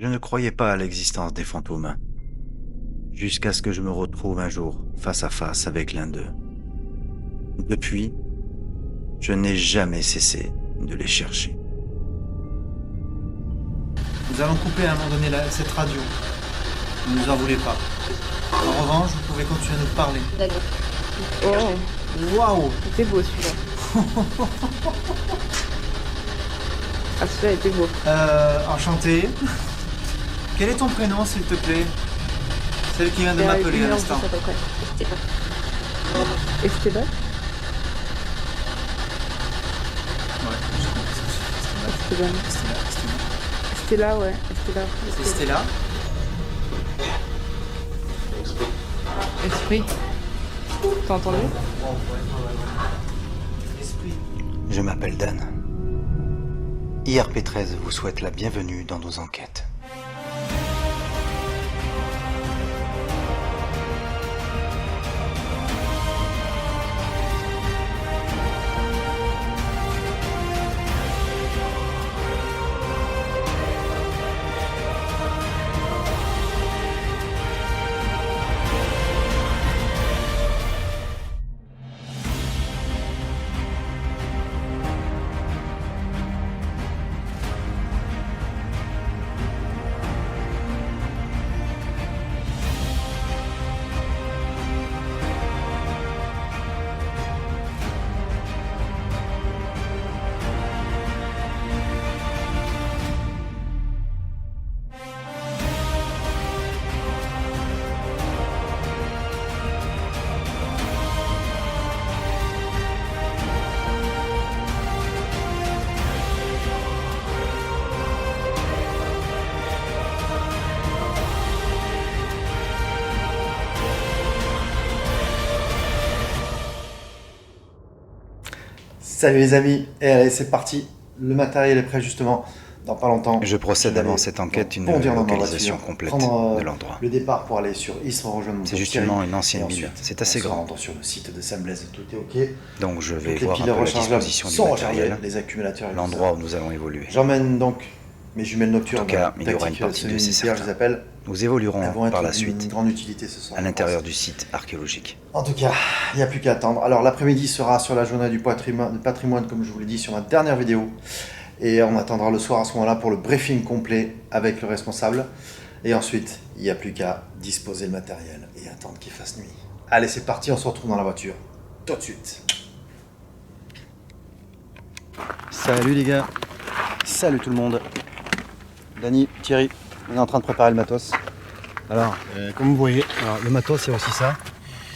Je ne croyais pas à l'existence des fantômes, jusqu'à ce que je me retrouve un jour face à face avec l'un d'eux. Depuis, je n'ai jamais cessé de les chercher. Nous allons couper à un moment donné cette radio. Ne nous en voulez pas. En revanche, vous pouvez continuer à nous parler. D'accord. Oh, Waouh! c'était beau celui-là. Ah, celui-là était beau. Enchanté. Quel est ton prénom, s'il te plaît? Celle qui vient de m'appeler à l'instant. Esteban. Ouais, Esteban. Stella, ouais. Stella. c'est Stella. Esprit. T'as entendu? Esprit. Je m'appelle Dan. IRP13 vous souhaite la bienvenue dans nos enquêtes. Salut les amis, et allez c'est parti, le matériel est prêt justement, dans pas longtemps. Je procède vais avant cette enquête une bondir dans ma localisation voiture, complète prendre, de l'endroit. le départ pour aller sur Istres, rejoindre mon C'est pote justement Thierry, une ancienne et ville, ensuite, c'est assez on se grand. rend sur le site de Saint-Blaise, tout est ok. Donc je vais Donc les voir un piles peu la rechargeables disposition du sont rechargées, matériel, les accumulateurs et l'endroit où nous allons évoluer. J'emmène donc mes jumelles nocturnes, En tout cas, il y aura une tactiques partie de ces militaires, je les certains. appelle. Nous Elles évoluerons vont par être la d'une suite grande utilité ce soir. à l'intérieur du site archéologique. En tout cas, il n'y a plus qu'à attendre. Alors l'après-midi sera sur la journée du patrimoine, comme je vous l'ai dit sur ma dernière vidéo. Et on attendra le soir à ce moment-là pour le briefing complet avec le responsable. Et ensuite, il n'y a plus qu'à disposer le matériel et attendre qu'il fasse nuit. Allez, c'est parti, on se retrouve dans la voiture. Tout de suite. Salut les gars, salut tout le monde. Dany, Thierry, on est en train de préparer le matos. Alors, comme vous voyez, alors, le matos c'est aussi ça.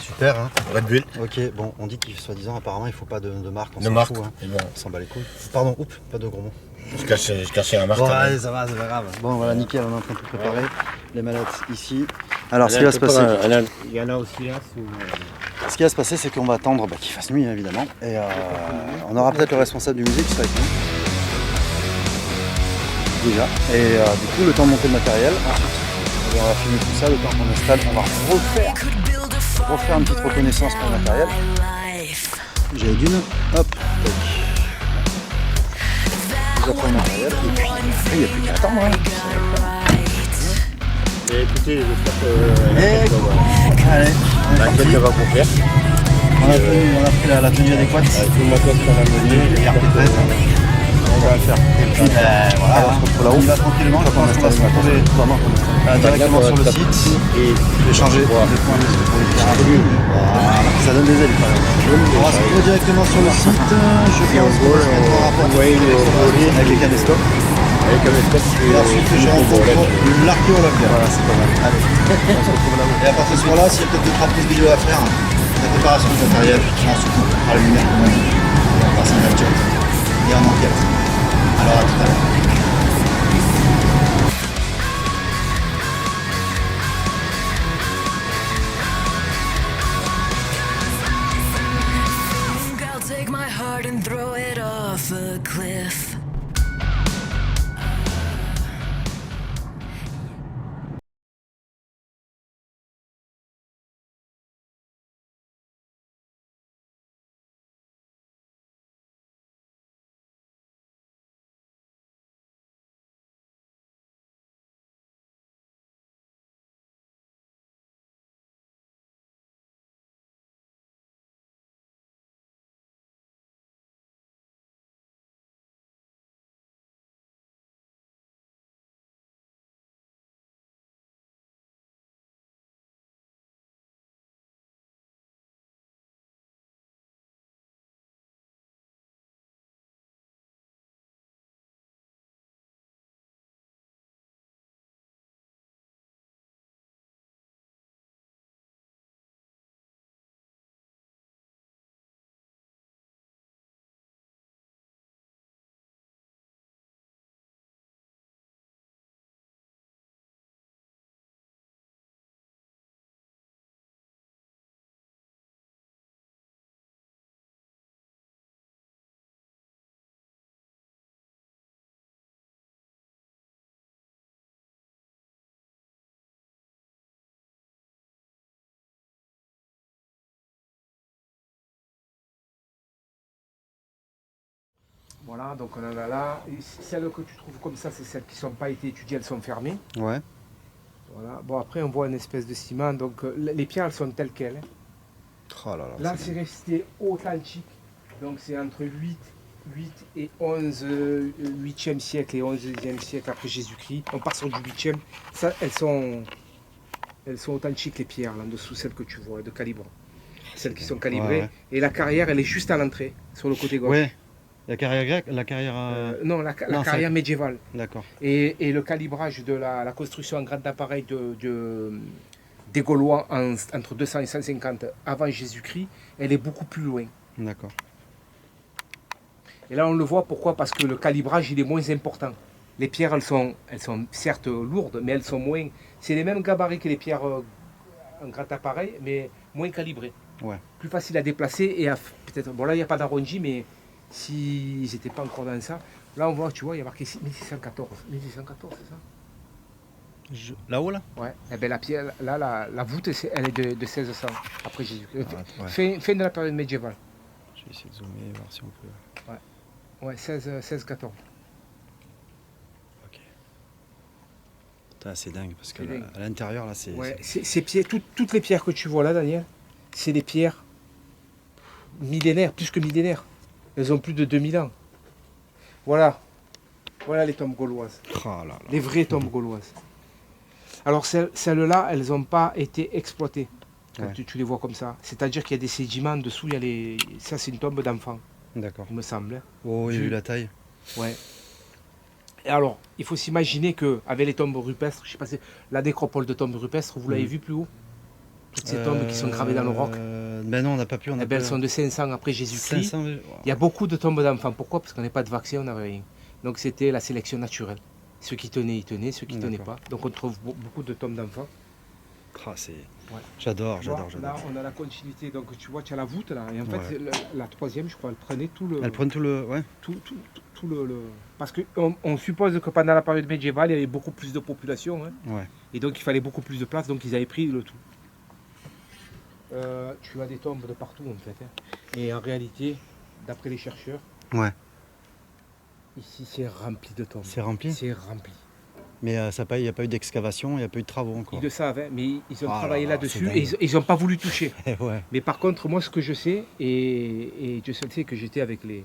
Super, hein. Red Bull. Ok, bon, on dit qu'il soi-disant apparemment il faut pas de marque, on De s'en marque. fout, hein. Et bon, On s'en bat les couilles. Pardon, oups, pas de gros mots. je cachais la marque. Bon, quand même. allez, ça va, c'est pas grave. Bon, voilà, nickel, on est en train de tout préparer. Les mallettes ici. Alors, ce qui va se passer, Il y en a aussi là. c'est qu'on va attendre qu'il fasse nuit, hein, évidemment. Et on aura peut-être le responsable du musée qui sera avec nous. Déjà. Et du coup, le temps de monter le matériel. Ensuite, on va filmer tout ça, le temps qu'on installe, on va refaire une petite reconnaissance pour le matériel. J'avais d'une, hop, tac. Déjà pour le matériel, et puis après, il n'y a plus qu'à attendre. Hein. Et écoutez, j'espère que Allez, on est parti. va pour faire. On a pris la tenue adéquate. Avec tout le matos qu'on a mené, Les RP13. On va le faire. Et puis voilà, on se retrouve là-haut. On va tranquillement, je pense qu'on va se retrouver directement sur le site. Et Je vais changer les points pour les terrains. Voilà, ça donne des ailes quand même. On va se retrouver directement sur le site. Je pense qu'on va se mettre en rapport avec les caméscopes. avec un espèce Et ensuite, je rencontre l'archéologue. Voilà, c'est pas mal. Allez, on se retrouve là-haut. Et à partir de ce moment-là, s'il y a peut-être d'autres prises vidéo à faire, la préparation du matériel, ensuite on fera la lumière comme on dit. On va passer en capture et en enquête. Alors à tout à l'heure. I'll take my heart and throw it off a cliff. Voilà, donc on en a là. Et celles que tu trouves comme ça, c'est celles qui n'ont pas été étudiées, elles sont fermées. Ouais. Voilà. Bon, après, on voit une espèce de ciment. Donc les pierres, elles sont telles quelles. Hein. Oh là là, Là, c'est resté authentique. Donc c'est entre 8 et 11, 8e siècle et 11e siècle après Jésus-Christ. On part sur du 8e. Ça, elles sont authentiques, les pierres, là, en dessous, celles que tu vois, de calibre. Celles qui sont calibrées. Ouais. Et la carrière, elle est juste à l'entrée, sur le côté gauche. Ouais. La carrière grecque, la carrière. Non, la carrière médiévale. D'accord. Et le calibrage de la construction en grade d'appareil des Gaulois entre 200 et 150 avant Jésus-Christ, elle est beaucoup plus loin. D'accord. Et là, on le voit, pourquoi? Parce que le calibrage, il est moins important. Les pierres, elles sont certes lourdes, mais elles sont moins... C'est les mêmes gabarits que les pierres en grade d'appareil, mais moins calibrées. Ouais. Plus facile à déplacer et peut-être... Bon, là, il n'y a pas d'arrondi, mais s'ils n'étaient pas encore dans ça, là, on voit, tu vois, il y a marqué 1614. 1614, c'est ça? Là-haut, là? Ouais. Eh ben, la pierre, là, la voûte, elle est de 1600 après Jésus-Christ. Ouais. Fin de la période médiévale. Je vais essayer de zoomer, voir si on peut. Ouais, 16-14. Ok. Putain, c'est dingue parce que C'est dingue. à l'intérieur, là, c'est. Ouais, toutes les pierres que tu vois là, Daniel, c'est des pierres millénaires, plus que millénaires. Elles ont plus de 2000 ans. Voilà. Voilà les tombes gauloises. Oh là là. Les vraies tombes gauloises. Alors celles-là, elles n'ont pas été exploitées quand Ouais. tu les vois comme ça. C'est-à-dire qu'il y a des sédiments en dessous, ça c'est une tombe d'enfant, D'accord. il me semble. Hein. Oh, j'ai vu la taille. Ouais. Et alors, il faut s'imaginer qu'avec les tombes rupestres, je sais pas si la nécropole de tombes rupestres, vous l'avez vu plus haut? Toutes ces tombes qui sont gravées dans le roc. Ben non, on n'a pas pu. Eh ben, elles sont de 500 après Jésus-Christ. 500. Il y a beaucoup de tombes d'enfants. Pourquoi? Parce qu'on n'a pas de vaccin, on n'avait rien. Donc c'était la sélection naturelle. Ceux qui tenaient, ils tenaient. Ceux qui ne tenaient pas. Donc on trouve beaucoup de tombes d'enfants. Ah, c'est. Ouais. J'adore, Tu vois, j'adore, là, j'adore. on a la continuité. Donc tu vois, tu as la voûte là. Et en Ouais. fait, la troisième, je crois, elle prenait tout le... Elles prennent tout le. Ouais. tout le... Parce qu'on suppose que pendant la période médiévale, il y avait beaucoup plus de population. Hein. Ouais. Et donc il fallait beaucoup plus de place. Donc ils avaient pris le tout. Tu as des tombes de partout en fait. Hein. Et en réalité, d'après les chercheurs, Ouais. ici c'est rempli de tombes. C'est rempli. C'est rempli. Mais il n'y a pas eu d'excavation, il n'y a pas eu de travaux encore. Ils le savent, hein, mais ils ont Ah travaillé là là, là-dessus c'est et dingue. ils n'ont pas voulu toucher. Ouais. Mais par contre, moi, ce que je sais, et Dieu seul sait que j'étais avec les...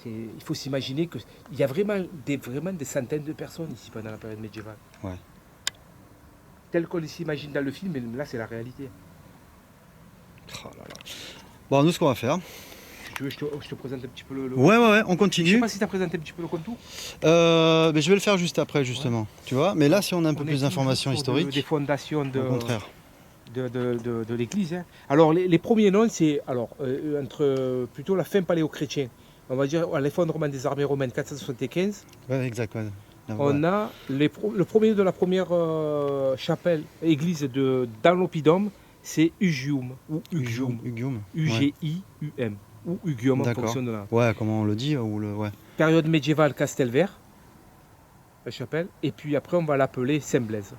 il faut s'imaginer qu'il y a vraiment des centaines de personnes ici pendant la période médiévale. Ouais. Tel qu'on s'imagine dans le film, mais là, c'est la réalité. Oh là là. Bon, nous, ce qu'on va faire. Tu veux que je te présente un petit peu le... Ouais, on Je ne sais continue. pas si tu as présenté un petit peu le contour. Mais je vais le faire juste après, justement. Tu vois. Mais là, si on a un peu On est plus d'informations toujours historiques, des fondations au contraire. de l'église. Hein. Alors, les premiers noms, c'est entre plutôt la fin paléo-chrétien. On va dire à l'effondrement des armées romaines 475. Ouais, exact. Ouais. Là, On a le premier de la première chapelle, église dans l'Oppidum, c'est Ugium ou Ugium. Ugium. U-G-I-U-M. Ou Ugium en D'accord. fonction de la Ouais, comment on le dit ou le. Ouais. période médiévale Castelvert, la chapelle. Et puis après, on va l'appeler Saint-Blaise.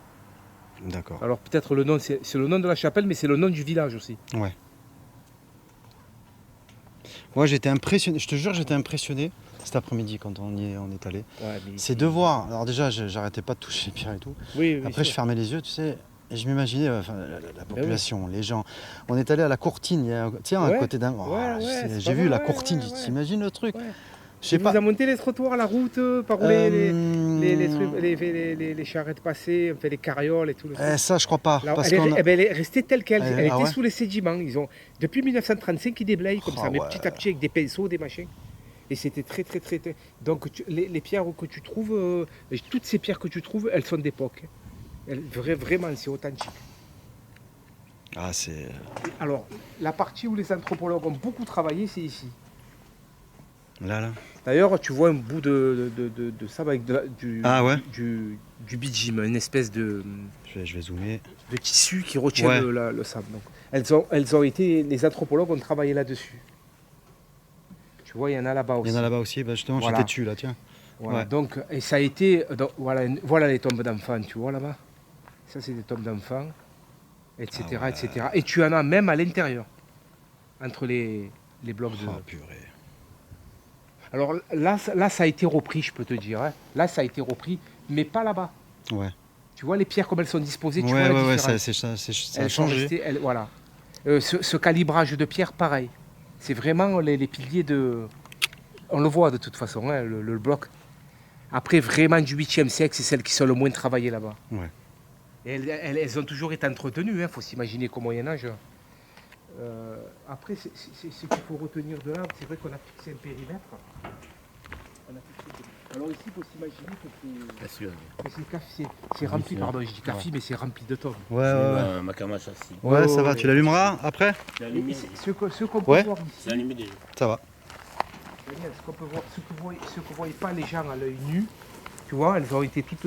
D'accord. Alors peut-être le nom, c'est le nom de la chapelle, mais c'est le nom du village aussi. Ouais. Moi, j'étais impressionné. Je te jure, j'étais impressionné cet après-midi quand on est allé. C'est de voir. Alors déjà, j'arrêtais pas de toucher les pierres et tout. Oui, Après, je fermais les yeux, tu sais. Et je m'imaginais la population, les gens. On est allé à la Courtine, tiens, à Ouais. côté d'un. c'est J'ai pas vu mal, la ouais, Courtine, ouais, ouais. t'imagines le truc? Ouais. Je sais Vous pas. avez monté les trottoirs, la route, par où les charrettes passaient, enfin, les carrioles et tout. Ça, je crois pas. Là, Parce elle est restée telle qu'elle. Elle était ouais. sous les sédiments. Depuis 1935, ils déblayent comme Oh, ça, mais ouais. petit à petit avec des pinceaux, des machins. Et c'était très. Donc les pierres que tu trouves, toutes ces pierres que tu trouves, elles sont d'époque. Vraiment, c'est authentique. Ah, c'est. Alors, la partie où les anthropologues ont beaucoup travaillé, c'est ici. Là. D'ailleurs, tu vois un bout de sable avec Ah ouais. du bitume, une espèce de Je vais zoomer. tissu qui retient Ouais. le sable. Donc, les anthropologues ont travaillé là-dessus. Tu vois, il y en a là-bas aussi. Il y en a là-bas aussi, justement, Voilà. j'étais dessus là, tiens. Voilà. Ouais. Donc, et ça a été. Donc, voilà les tombes d'enfants, tu vois là-bas. Ça, c'est des tombes d'enfants, etc., Ah ouais. etc. Et tu en as même à l'intérieur, entre les blocs de. Oh purée. Alors là, ça a été repris, je peux te dire. Hein. Là, ça a été repris, mais pas là-bas. Ouais. Tu vois les pierres comme elles sont disposées, tu Ouais, vois la ouais, différence. ça a Elles sont changé. restées, voilà. Ce calibrage de pierre, pareil. C'est vraiment les piliers de... On le voit de toute façon, hein, le bloc. Après, vraiment du 8e siècle, c'est celles qui sont le moins travaillées là-bas. Ouais. Et elles ont toujours été entretenues, il faut s'imaginer qu'au Moyen-Âge. Après, ce qu'il faut retenir de là, c'est vrai qu'on a fixé un périmètre. Alors ici, il faut s'imaginer que c'est rempli, pardon, je dis café, mais c'est rempli de tonnes. Ouais, ouais. Ma camache aussi. Ouais, ça Oh, va. ouais. Tu l'allumeras après? C'est allumé. Ce qu'on peut Ouais. voir ici, C'est allumé déjà. Ça va. Daniel, ce que ne voyaient pas les gens à l'œil nu, tu vois, elles ont été toutes.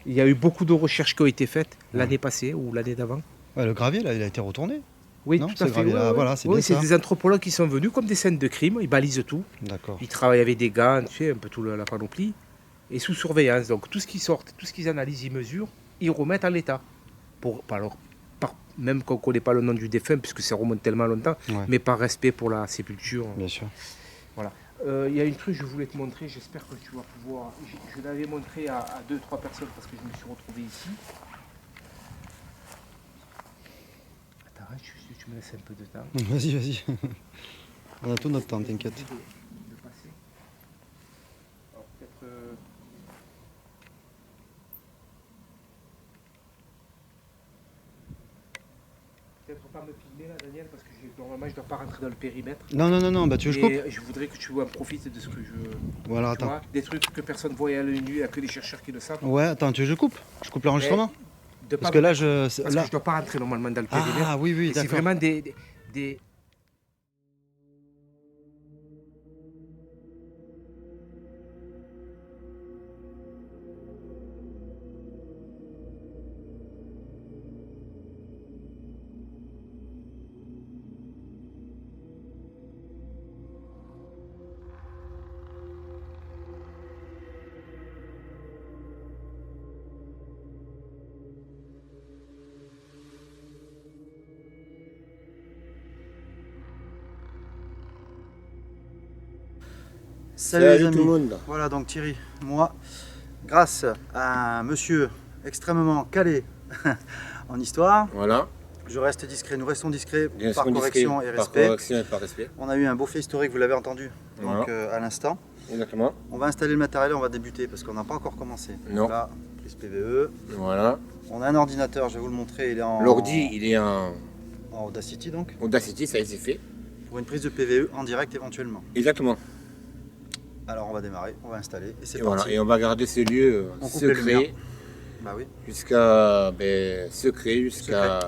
Il y a eu beaucoup de recherches qui ont été faites l'année passée ou l'année d'avant. Ouais, le gravier, là, il a été retourné. Oui, Non, tout c'est à fait. gravé là, voilà, c'est Oui, bien c'est ça. des anthropologues qui sont venus comme des scènes de crime, ils balisent tout. D'accord. Ils travaillent avec des gants, tu sais, un peu tout la panoplie, et sous surveillance. Donc tout ce qui sort, tout ce qu'ils analysent, ils mesurent, ils remettent en l'état. Même qu'on ne connaît pas le nom du défunt, puisque ça remonte tellement longtemps, Ouais. mais par respect pour la sépulture. Bien sûr. Il y a une truc que je voulais te montrer, j'espère que tu vas pouvoir. Je l'avais montré à 2-3 personnes parce que je me suis retrouvé ici. Attends, hein, tu me laisses un peu de temps. Vas-y, vas-y. On a tout notre temps, t'inquiète. De passer. Alors, peut-être. Peut-être pas me filmer là, Daniel, parce que normalement je ne dois pas rentrer dans le périmètre. Non, non, non, non, bah tu veux que je coupe? Et je voudrais que tu en profites de ce que je. Voilà, Tu attends. vois, des trucs que personne ne voit à l'œil nu, il n'y a que les chercheurs qui le savent. Ouais, attends, tu veux que je coupe? Je coupe l'enregistrement? De Parce pas- que là, parce que je ne dois pas rentrer normalement dans le périmètre. Ah oui, oui, Et c'est d'accord. vraiment des. Salut les amis. tout le monde. Voilà donc Thierry, moi, grâce à un monsieur extrêmement calé en histoire, Voilà. je reste discret, nous restons discrets Bien par sûr, correction discret, et par respect. correction et par respect. On a eu un beau fait historique, vous l'avez entendu donc, Voilà. à l'instant. Exactement. On va installer le matériel et on va débuter parce qu'on n'a pas encore commencé. Non. Là, prise PVE. Voilà. On a un ordinateur, je vais vous le montrer, il est en, L'ordi, il est en en Audacity donc, Audacity, ça a été fait. pour une prise de PVE en direct éventuellement. Exactement. Alors on va démarrer, on va installer et c'est Et parti. voilà. Et on va garder ce lieu On coupe les secret lumières. Bah oui, jusqu'à secret jusqu'à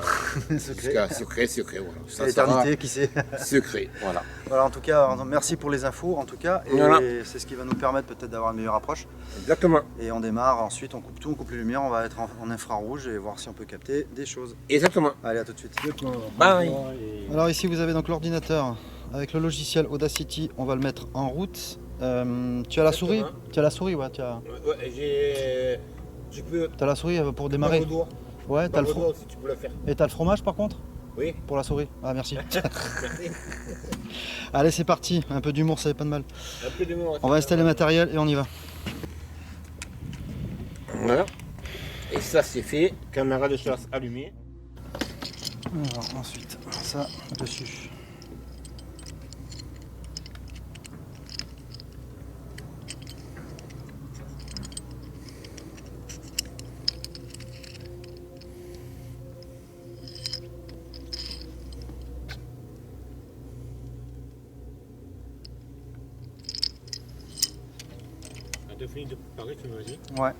secret voilà. c'est Ça l'éternité, sera qui sait. secret. Voilà. Voilà, en tout cas, merci pour les infos, en tout cas, et Voilà. c'est ce qui va nous permettre peut-être d'avoir une meilleure approche. Exactement. Et on démarre, ensuite on coupe tout, on coupe les lumières, on va être en infrarouge et voir si on peut capter des choses. Exactement. Allez, à tout de suite. Bye. Alors ici vous avez donc l'ordinateur avec le logiciel Audacity, on va le mettre en route. Tu as la souris? Tu as la souris, ouais, tu as Je peux. la souris pour démarrer. Ouais, t'as le si tu peux le faire. Et t'as le fromage par contre? Oui. Pour la souris? Ah merci. Merci. Allez c'est parti, un peu d'humour ça fait pas de mal. Un peu de mots. On va installer le matériel et on y va. Voilà. Et ça c'est fait. Caméra de chasse allumée. Alors ensuite, ça dessus. T'as fini de préparer, tu m'as dit. Ouais.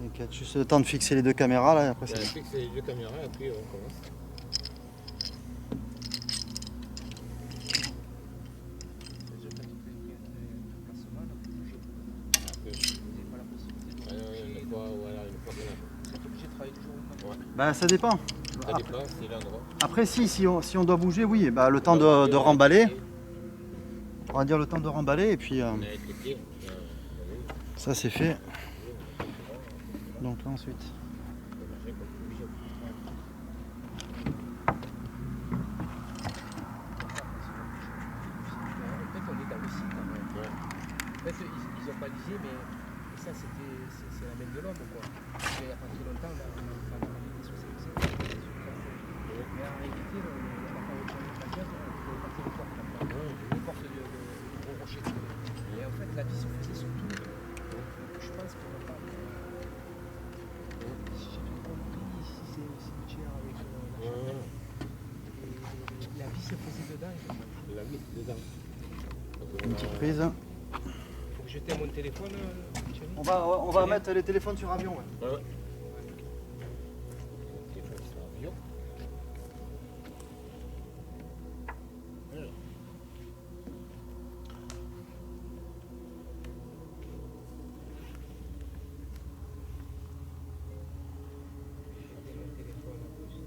Ok, juste le temps de fixer les deux caméras là et après c'est bon. Fixe les deux caméras et puis on commence. Bah ça dépend. Ça dépend, c'est l'endroit. Après si on doit bouger, oui, bah, le temps de remballer. On va dire le temps de remballer et puis On est avec les pieds. ça c'est fait. Donc là ensuite. vision balisée, mais ça c'est la main de l'homme quoi. Il n'y a pas très longtemps, là, on a dans les années 65. Mais en réalité, on n'a pas retiré la gaz, on a porté les portes là. Les portes de gros rochers. Et en fait, la vie se faisait sur tout le monde. Donc je pense qu'on n'a pas. Si j'ai tout compris, ici c'est le cimetière avec la chapelle. Et la vie se faisait dedans. La vie dedans. Une petite prise. Faut que je t'aie mon téléphone, Thierry. On va mettre les téléphones sur avion. Ouais. Ouais. Téléphone sur avion. Alors. Mon téléphone en plus.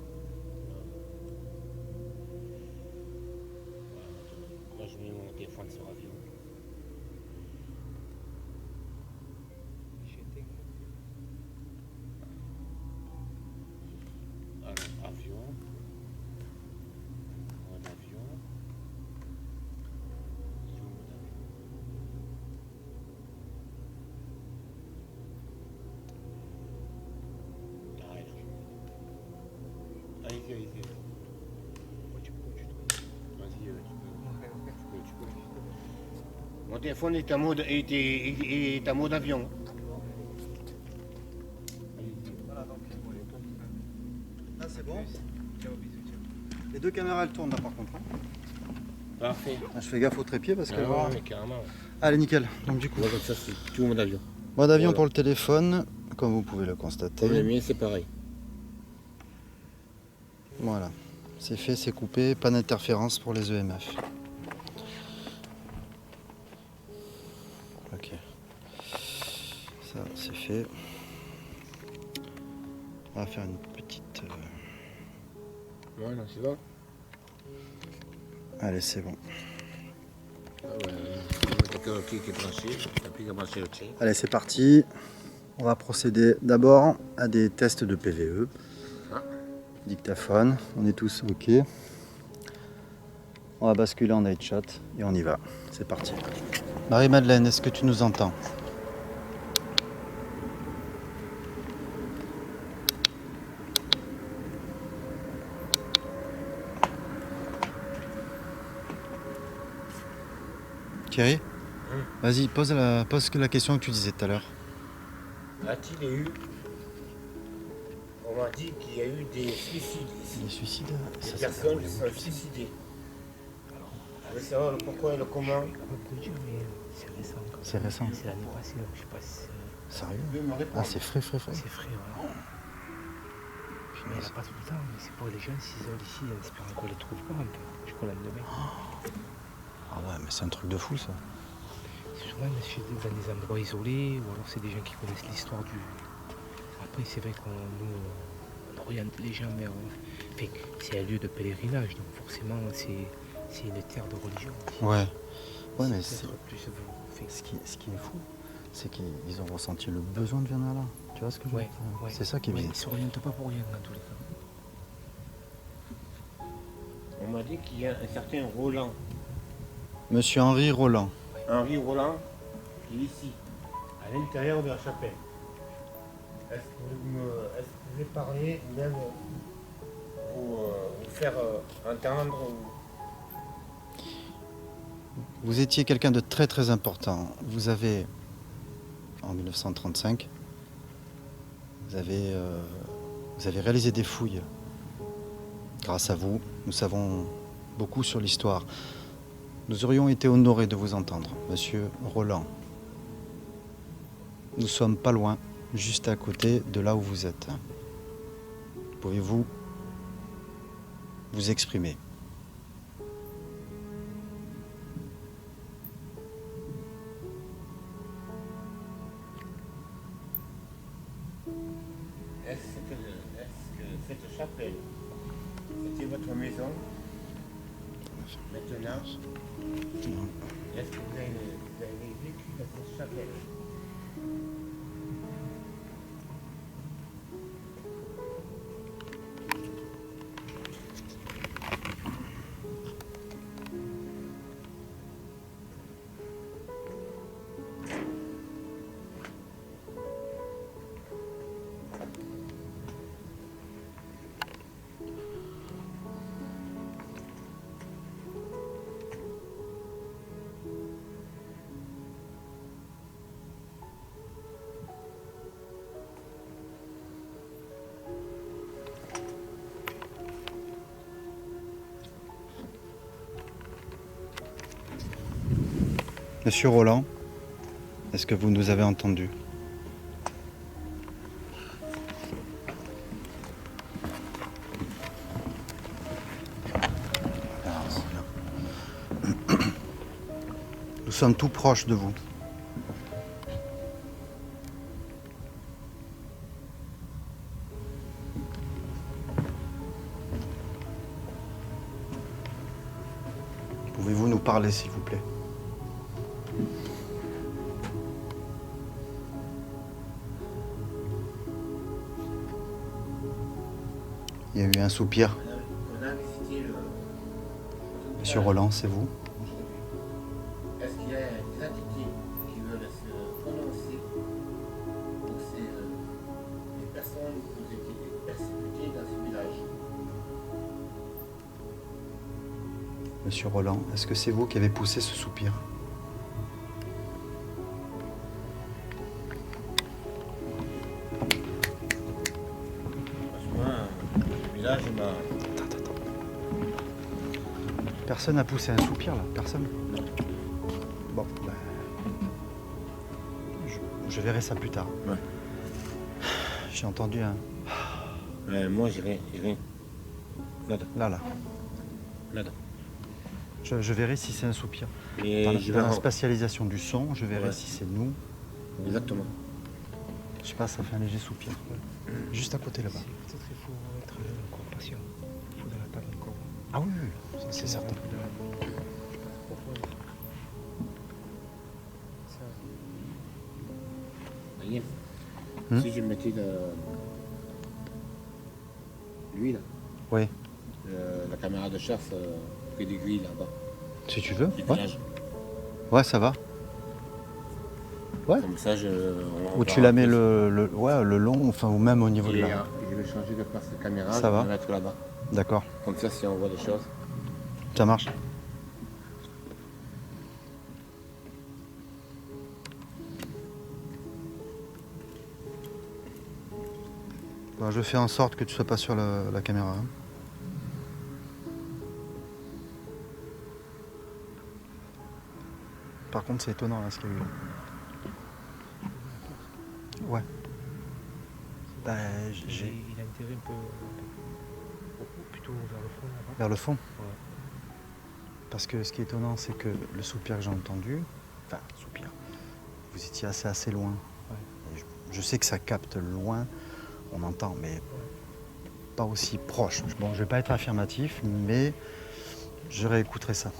Moi je mets mon téléphone sur avion. J'étais. Alors, avion. Mode avion. Ah, là. Allez-y, allez-y. Tu peux. Vas-y, tu peux. Mon téléphone est en mode, est en mode avion. Voilà, donc. Là, c'est bon. Ciao, bisous, ciao. Les deux caméras, elles tournent là par contre. Hein. Parfait. Ah, je fais gaffe au trépied parce que. Ah voilà. ouais, mais carrément. Allez, nickel. Donc, du coup, Moi, comme ça, c'est tout mon avion. mode avion Voilà. pour le téléphone, comme vous pouvez le Comme le constater. mien, c'est pareil. Voilà. C'est fait, c'est coupé. Pas d'interférence pour les EMF. Ok. Ça, c'est fait. On va faire une petite. Ouais, non, c'est bon. Allez, c'est bon. Ah ouais, t'as qui est branché, t'as plus qu'à brancher le tien. Allez, c'est parti. On va procéder d'abord à des tests de PVE. Ah. Dictaphone, on est tous OK. On va basculer en night shot et on y va. C'est parti. Marie-Madeleine, est-ce que tu nous entends? Thierry, vas-y, pose la question que tu disais tout à l'heure. A-t-il eu. On m'a dit qu'il y a eu des suicides ici. Les suicides, Des ça, personnes qui sont suicidées. Je veux savoir le pourquoi et le comment. Pas de dire, mais c'est récent. c'est récent. C'est l'année passée, donc je sais pas si Sérieux? Tu peux me Ah, répondre. c'est frais. c'est frais. Voilà. Mais il n'y en a pas tout le temps, mais c'est pour les gens, s'ils ont ici, en espérant qu'on les trouve pas un peu. Je crois demain. Ah ouais, mais c'est un truc de fou ça. C'est souvent dans des endroits isolés, ou alors c'est des gens qui connaissent l'histoire du. Après, c'est vrai qu'on nous oriente les gens vers. Enfin, c'est un lieu de pèlerinage, donc forcément, c'est une terre de religion. Aussi. Ouais. Ouais, mais C'est c'est- peut-être plus. Enfin, ce qui est fou, c'est qu'ils ont ressenti le besoin de venir là. Tu vois ce que je veux Ouais, dire? ouais. C'est ça qui est ouais, bien. ils ne s'orientent pas pour rien dans tous les cas. On m'a dit qu'il y a un certain Roland. Monsieur Henri Roland. Henri Roland, qui est ici, à l'intérieur de la chapelle. Est-ce que vous pouvez parler, ou même vous faire entendre Vous étiez quelqu'un de très très important. Vous avez, en 1935, vous avez réalisé des fouilles. Grâce à vous, nous savons beaucoup sur l'histoire. Nous aurions été honorés de vous entendre, monsieur Roland. Nous sommes pas loin, juste à côté de là où vous êtes. Pouvez-vous vous exprimer? est-ce que cette chapelle, c'était votre maison maintenant? Est-ce que vous avez vécu dans cette chapelle? Monsieur Roland, est-ce que vous nous avez entendus? Nous sommes tout proches de vous. Pouvez-vous nous parler, s'il vous plaît? Il y a eu un soupir. On a visité le... Monsieur Roland, c'est vous? Est-ce qu'il y a des entités qui veulent se prononcer pour les personnes qui ont été persécutées dans ce village? Monsieur Roland, est-ce que c'est vous qui avez poussé ce soupir? Le village m'a... Personne n'a poussé un soupir là, personne? Bon, ben, je verrai ça plus tard. Ouais. J'ai entendu un... moi j'irai. Nada. Là. Nada. Je verrai si c'est un soupir. Et Dans je la vais... spatialisation du son, je verrai Ouais. si c'est nous. Exactement. Je sais pas, ça fait un léger soupir. Juste à côté là-bas. Peut-être qu'il faut être encore patient. Il faudra attendre encore. Ah oui, oui, ça, c'est certain. Vous voyez, Hmm? si je mettais l'huile, Oui, la caméra de chasse près de l'huile là-bas, si tu veux. du Ouais, village. ouais ça va. Ouais. Comme ça, Ou tu la mets le long, enfin, ou même au niveau de Et, la... je vais changer de place de caméra, Ça je vais va. la mettre là-bas. D'accord, Comme ça, si on voit des choses. ça marche. Bon, je fais en sorte que tu sois pas sur la caméra. Hein. Par contre, c'est étonnant là, ce qu'il y a eu. Ouais. Ben, j'ai Il a intérêt un peu plutôt vers le fond là-bas. vers le fond. Ouais. Parce que ce qui est étonnant, c'est que le soupir que j'ai entendu, enfin, soupir, vous étiez assez loin. Et je sais que ça capte loin, on entend, mais pas aussi proche. Bon, je vais pas être affirmatif, mais je réécouterai ça.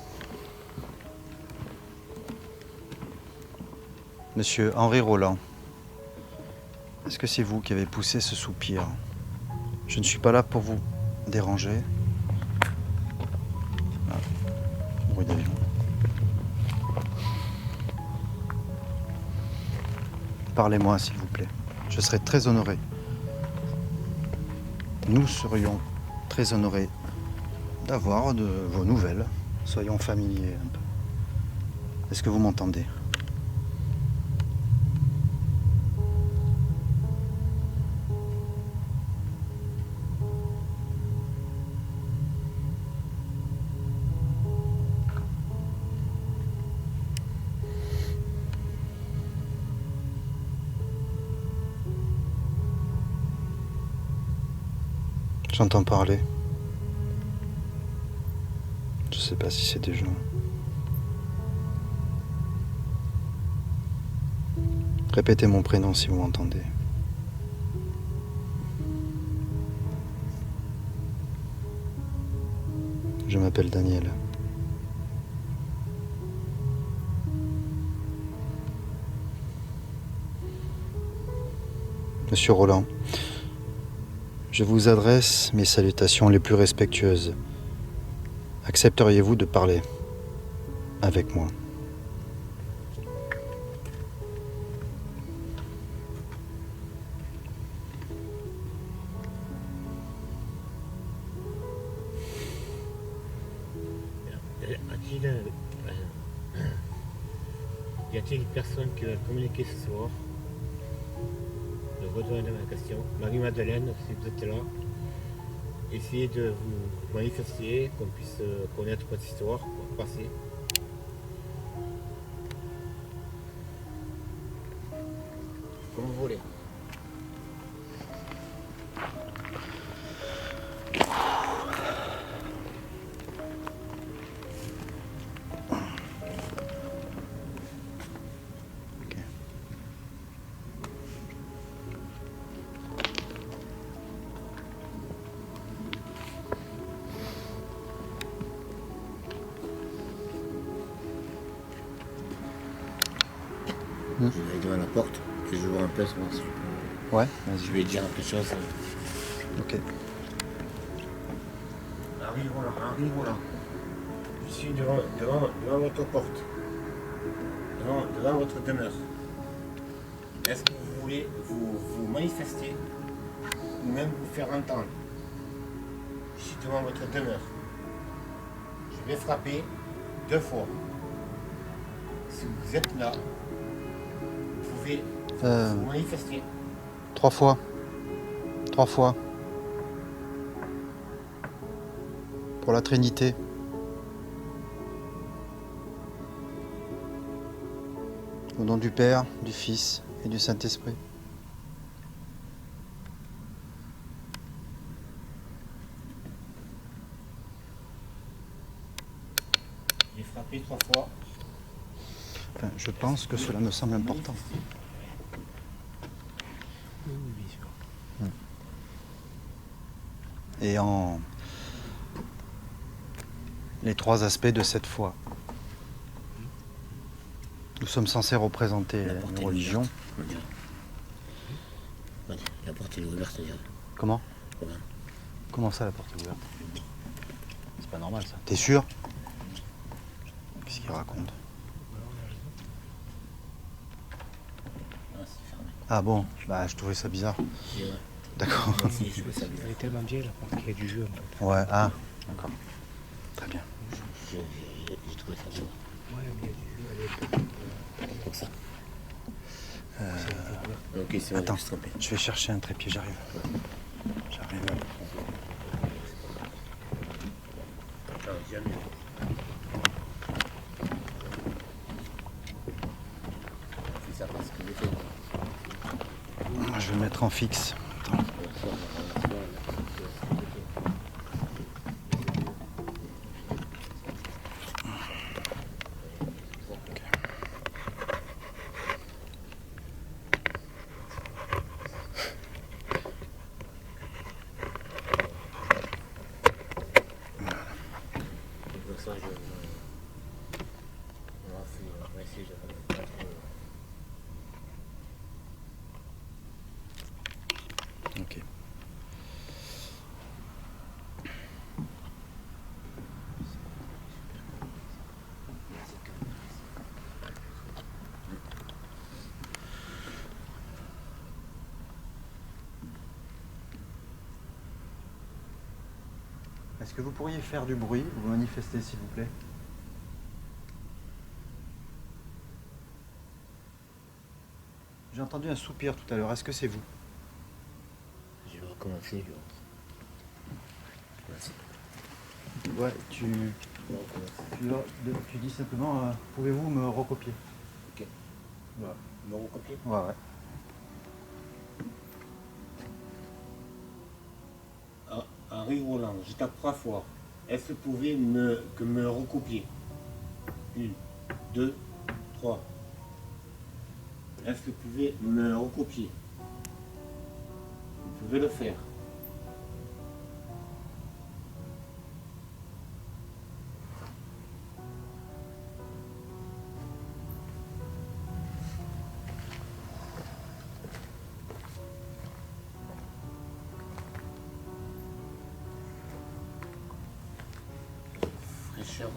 Monsieur Henri Roland, est-ce que c'est vous qui avez poussé ce soupir? Je ne suis pas là pour vous déranger. Ah, bruit d'avion. Parlez-moi, s'il vous plaît. Je serai très honoré. Nous serions très honorés d'avoir de vos nouvelles. Soyons familiers un peu. Est-ce que vous m'entendez? J'entends parler. Je sais pas si c'est des gens. Répétez mon prénom si vous m'entendez. Je m'appelle Daniel. Monsieur Roland, je vous adresse mes salutations les plus respectueuses. Accepteriez-vous de parler avec moi? y a-t-il une personne qui va communiquer ce soir? Je retourne à ma question. Marie-Madeleine, si vous êtes là, essayez de vous manifester, qu'on puisse connaître votre histoire, votre passé. Comme vous voulez. Je vais aller devant la porte et je vous un peu si je peux. Ouais, Je vais dire un peu de choses. ok. Henri Roland. Je suis devant votre porte. Devant votre demeure. Est-ce que vous voulez vous manifester ou même vous faire entendre? Je suis devant votre demeure. Je vais frapper 2 fois. Si vous êtes là, vous pouvez vous manifester. 3 fois. 3 fois. Pour la Trinité. Au nom du Père, du Fils et du Saint-Esprit. J'ai frappé 3 fois. Enfin, je pense que cela me semble important. Et en les 3 aspects de cette foi. Nous sommes censés représenter une religion. La porte est ouverte. Comment? Comment? Comment ça, la porte est ouverte? C'est pas normal, ça. T'es sûr? Qu'est-ce qu'il raconte? C'est fermé. Ah bon, bah je trouvais ça bizarre. D'accord. Si, je veux ça bien. Elle est tellement bien la porte qu'il y a du jeu. En fait. Ouais, ah, d'accord. Très bien. J'ai trouvé ça bien. Ouais, mais il y a du jeu. Elle est... Comme ça. Ok, c'est bon, Attends, je me suis trompé. je vais chercher un trépied, j'arrive. J'arrive. Non, jamais. C'est ça parce que j'ai fait. Je vais le mettre en fixe. Attends. On va essayer de... Ok. Est-ce que vous pourriez faire du bruit, vous manifester s'il vous plaît? J'ai entendu un soupir tout à l'heure, est-ce que c'est vous? Je vais recommencer. Ouais, tu dis simplement, pouvez-vous me recopier? Ok. Voilà. Me recopier? Ouais, ouais. Henri Roland, je tape 3 fois. Est-ce que vous pouvez me recopier? 1, 2, 3. Est-ce que vous pouvez me recopier? Vous pouvez le faire. Fraîcheur.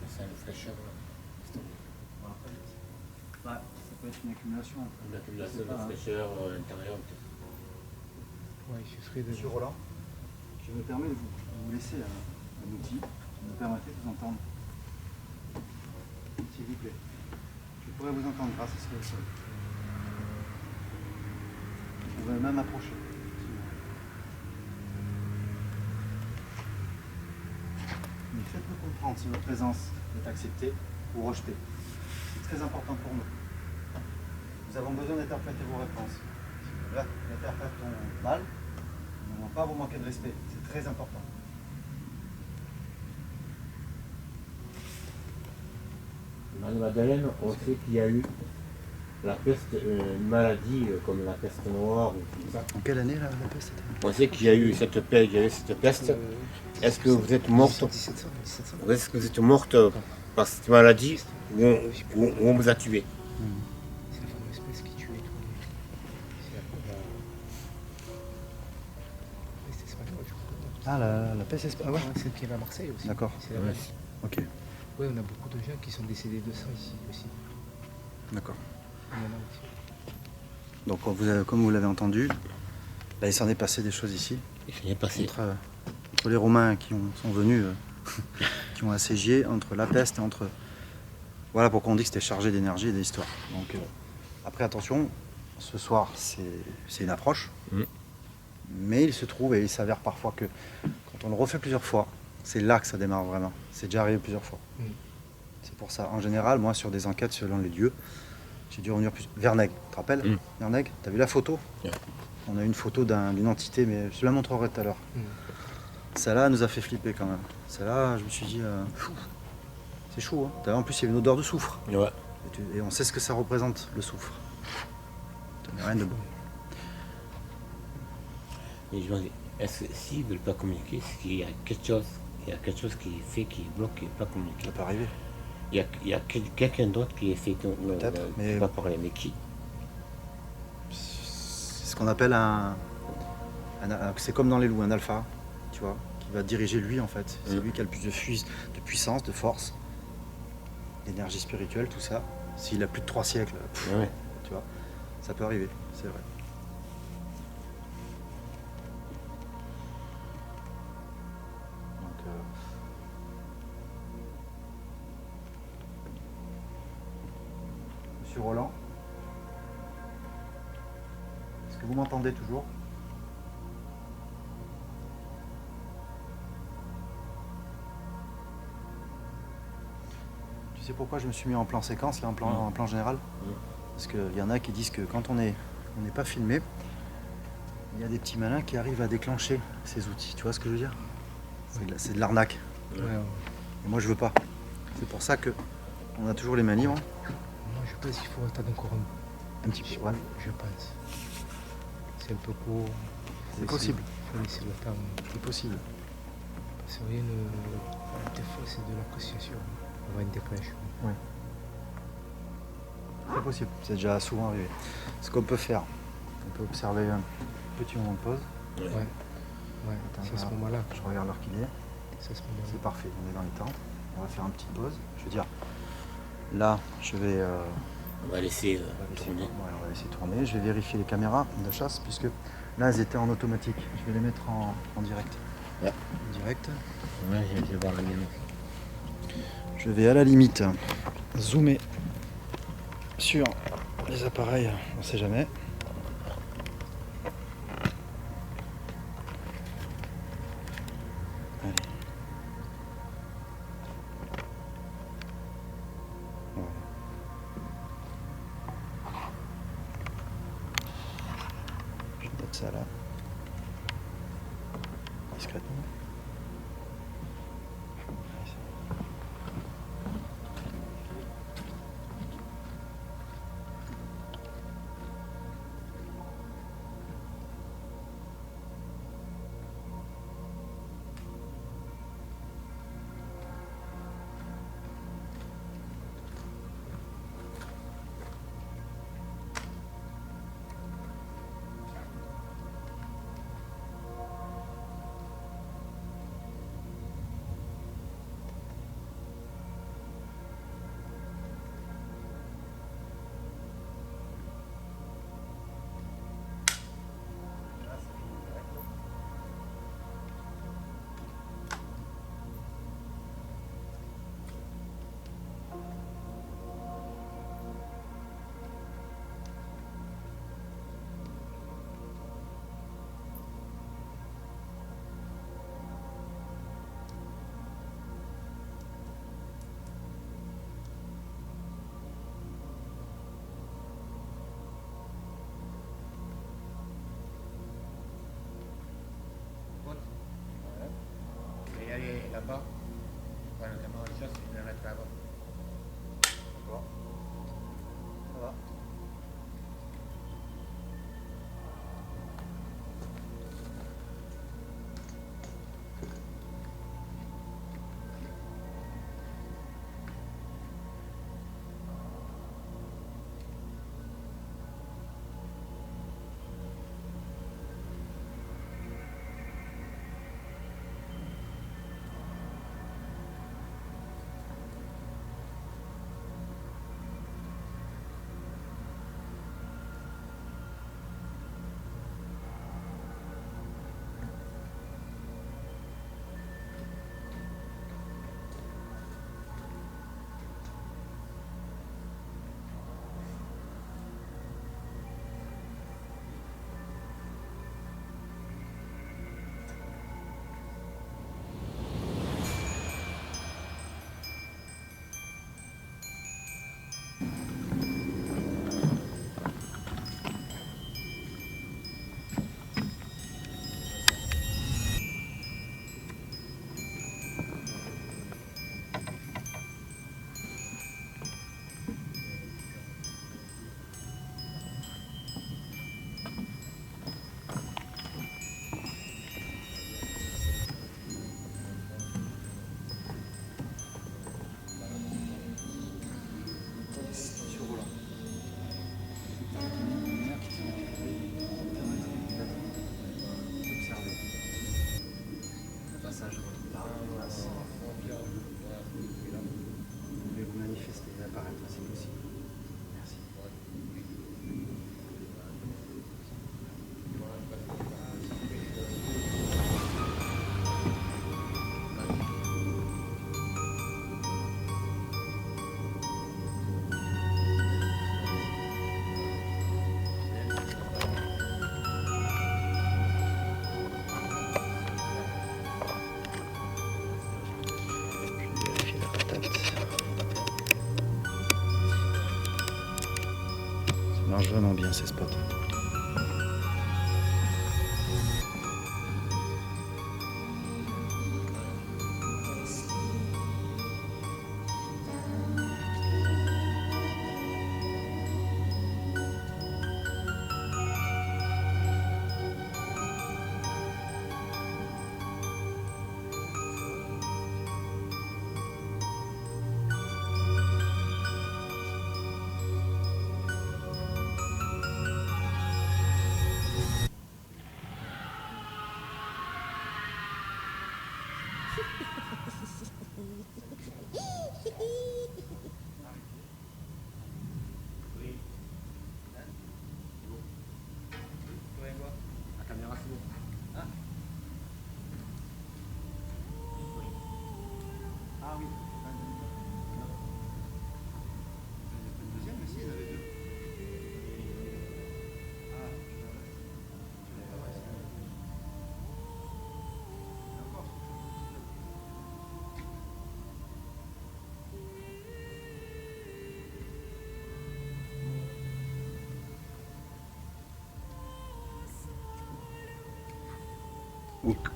C'est une fraîcheur. Ouais, ça peut être une accumulation. Une accumulation de fraîcheur intérieure. Ouais, il suffit de... Monsieur Roland, Je me permets de vous laisser un outil qui me permettrait de vous entendre. S'il vous plaît. Je pourrais vous entendre grâce à ce que vous faites. Vous pouvez même approcher. Mais faites-nous comprendre si votre présence est acceptée ou rejetée. C'est très important pour nous. Nous avons besoin d'interpréter vos réponses. Si nous l'interprétons mal, nous n'allons pas vous manquer de respect. C'est très important. Madeleine, on sait qu'il y a eu la peste, une maladie comme la peste noire ou tout ça. En quelle année la peste? On sait qu'il y a eu cette peste. Est-ce que vous êtes morte? 1700, 1700. Est-ce que vous êtes morte par cette maladie ou on vous a tué? C'est la fameuse peste qui tuait tout. C'est la peste espagnole, je crois. Ah, la peste espagnole. Ah ouais, celle qui est à Marseille aussi. D'accord. C'est la Ouais. peste. Ok, Ouais, on a beaucoup de gens qui sont décédés de ça ici aussi. d'accord. Il y en a aussi. Donc, comme vous l'avez entendu, là, il s'en est passé des choses ici. Il s'est passé. Entre les Romains qui sont venus, qui ont assiégé, entre la peste et entre... Voilà pourquoi on dit que c'était chargé d'énergie et d'histoire. Donc, après, attention, ce soir, c'est une approche. Mm. Mais il se trouve, et il s'avère parfois que quand on le refait plusieurs fois, c'est là que ça démarre vraiment. C'est déjà arrivé plusieurs fois. Mm. C'est pour ça. En général, moi, sur des enquêtes selon les lieux, j'ai dû revenir plus... Vernègue, tu te rappelles? Mm. Vernègue, t'as vu la photo? Ouais. On a une photo d'une entité, mais je te la montrerai tout à l'heure. Mm. Celle-là nous a fait flipper quand même. Celle-là, je me suis dit, c'est chaud. Hein. T'as vu, en plus, il y avait une odeur de soufre. Ouais. Et on sait ce que ça représente, le soufre. Ça n'a rien de bon. Et je me dis, est-ce que s'ils ne veulent pas communiquer, c'est qu'il y a quelque chose qui fait qu'ils bloquent et pas communiquer. Ça peut arriver. Il y a quelqu'un d'autre qui essaie de Peut-être, mais- pas parler, mais qui? C'est ce qu'on appelle c'est comme dans les loups, un alpha, tu vois, qui va diriger lui en fait. C'est Mm. lui qui a le plus de puissance, de force, d'énergie spirituelle, tout ça. S'il a plus de 3 siècles, Ouais. tu vois, ça peut arriver, c'est vrai. Donc, Monsieur Roland, est-ce que vous m'entendez toujours? Tu sais pourquoi je me suis mis en plan séquence, là, en plan général? Parce qu'il y en a qui disent que quand on n'est pas filmé, il y a des petits malins qui arrivent à déclencher ces outils. Tu vois ce que je veux dire? C'est de l'arnaque. Ouais, ouais. Et moi, je veux pas. C'est pour ça que on a toujours les mains libres. Moi, je pense qu'il faut attendre encore Un petit peu, ouais. Je pense. C'est un peu court. C'est possible. Il faut laisser le temps. C'est possible. Parce que rien des fois, c'est de l'appréciation. On va une dépêche. C'est possible. C'est déjà souvent arrivé. Ce qu'on peut faire, on peut observer un petit moment de pause. Ouais. Ouais, Attends, c'est à ce voilà. moment-là. Je regarde l'heure qu'il est. C'est à ce moment-là. C'est parfait. On est dans les temps. On va faire une petite pause. Je veux dire, là, je vais... On va laisser On va laisser tourner. ouais, on va laisser tourner. Je vais vérifier les caméras de chasse puisque là elles étaient en automatique. Je vais les mettre en direct. Ouais. En direct. Ouais, je vais voir la mienne. Je vais à la limite zoomer sur les appareils, on sait jamais. Allez. Voilà. Je vais mettre ça là. Discrètement. cadre. D'accord. Ça va. Ça marche vraiment bien ces spots.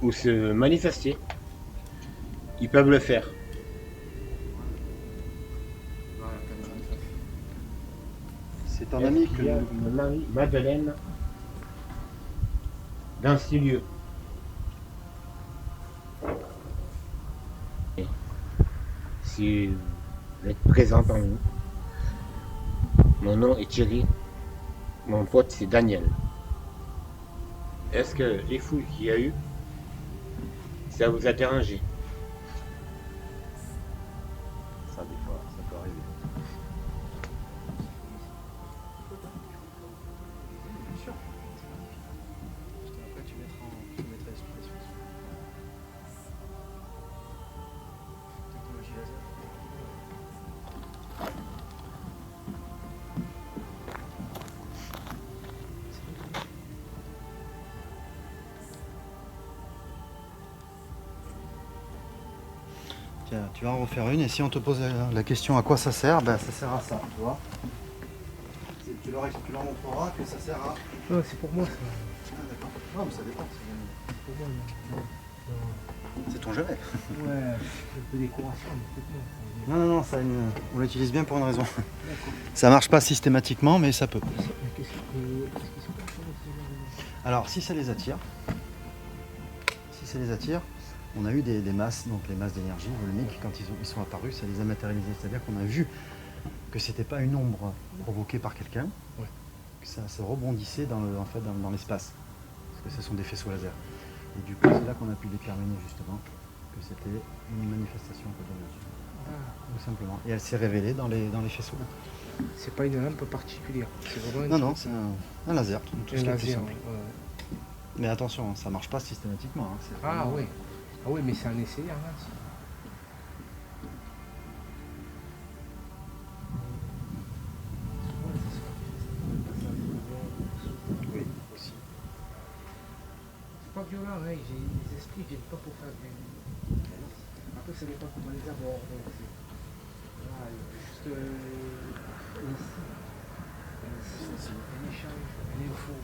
Ou se manifester, ils peuvent le faire. C'est ton ami que Il y a mon amie Madeleine dans ces lieux. Si vous êtes présent parmi nous, mon nom est Thierry, mon pote c'est Daniel. Est-ce que les fouilles qu'il y a eu, ça vous a dérangé? Ça, des fois, ça peut arriver. Bien sûr. Après, tu mettras l'explication. Technologie laser. Tiens, tu vas en refaire une et si on te pose la question à quoi ça sert, ben ça sert à ça, tu vois. Tu leur montreras que ça sert à... Non, c'est pour moi ça. Ah d'accord. Non mais ça dépend. C'est pour moi. Non. Sait-on jamais. Ouais, un peu décoration, mais peut-être non. Non, on l'utilise bien pour une raison. Ça marche pas systématiquement, mais ça peut. Qu'est-ce qui se passe avec ce Alors, si ça les attire, on a eu des masses, donc les masses d'énergie volumiques, quand ils sont apparus, ça les a matérialisés. C'est-à-dire qu'on a vu que c'était pas une ombre provoquée par quelqu'un, que ça se rebondissait dans l'espace, parce que ce sont des faisceaux laser. Et du coup, c'est là qu'on a pu déterminer justement que c'était une manifestation d'énergie. Tout simplement. Et elle s'est révélée dans les faisceaux. C'est pas une lampe particulière. C'est vraiment Non, c'est un laser. Tout ce qui est plus simple. ouais. Mais attention, ça marche pas systématiquement. Hein. C'est Ah vraiment- oui. Ah oui, mais c'est un essai, hein. Oui, aussi. C'est pas violent, hein. Les esprits viennent pas pour faire du. Après, ça dépend comment les aborde. Voilà, juste un échange, un info.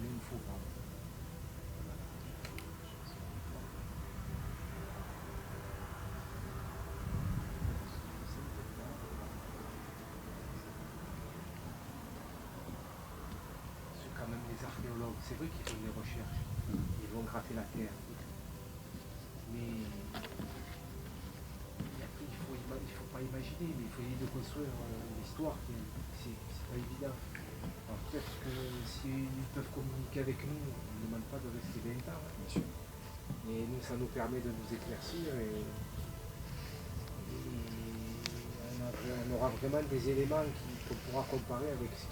L'info, pardon. C'est quand même les archéologues, c'est vrai qu'ils font des recherches, ils vont gratter la terre. Mais il faut pas imaginer, mais il faut essayer de construire l'histoire, c'est pas évident. Alors peut-être que s'ils peuvent communiquer avec nous, on ne demande pas de rester 20 ans. Bien sûr. Et nous, ça nous permet de nous éclaircir et on aura vraiment des éléments qu'on pourra comparer avec ce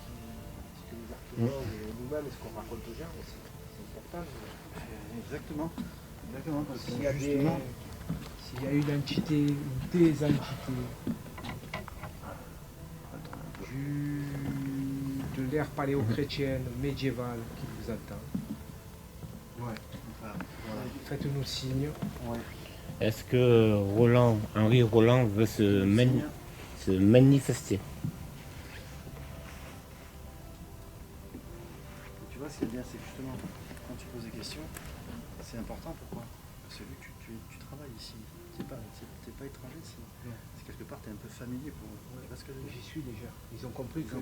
que les archéologues et nous-mêmes, ce qu'on raconte aux gens. C'est important. Exactement. Parce que S'il y a justement, s'il y a une entité ou des entités de l'ère paléo-chrétienne, médiévale, qui vous attend, faites-nous signe. Est-ce que Henri Roland veut se manifester? tu vois, ce qui est bien, c'est justement, quand tu poses des questions, c'est important. Pourquoi? Parce que vu que tu travailles ici, t'es pas étranger ici. C'est quelque part, tu es un peu familier pour eux. Tu vois ce que je veux dire? J'y suis déjà. Ils ont compris que je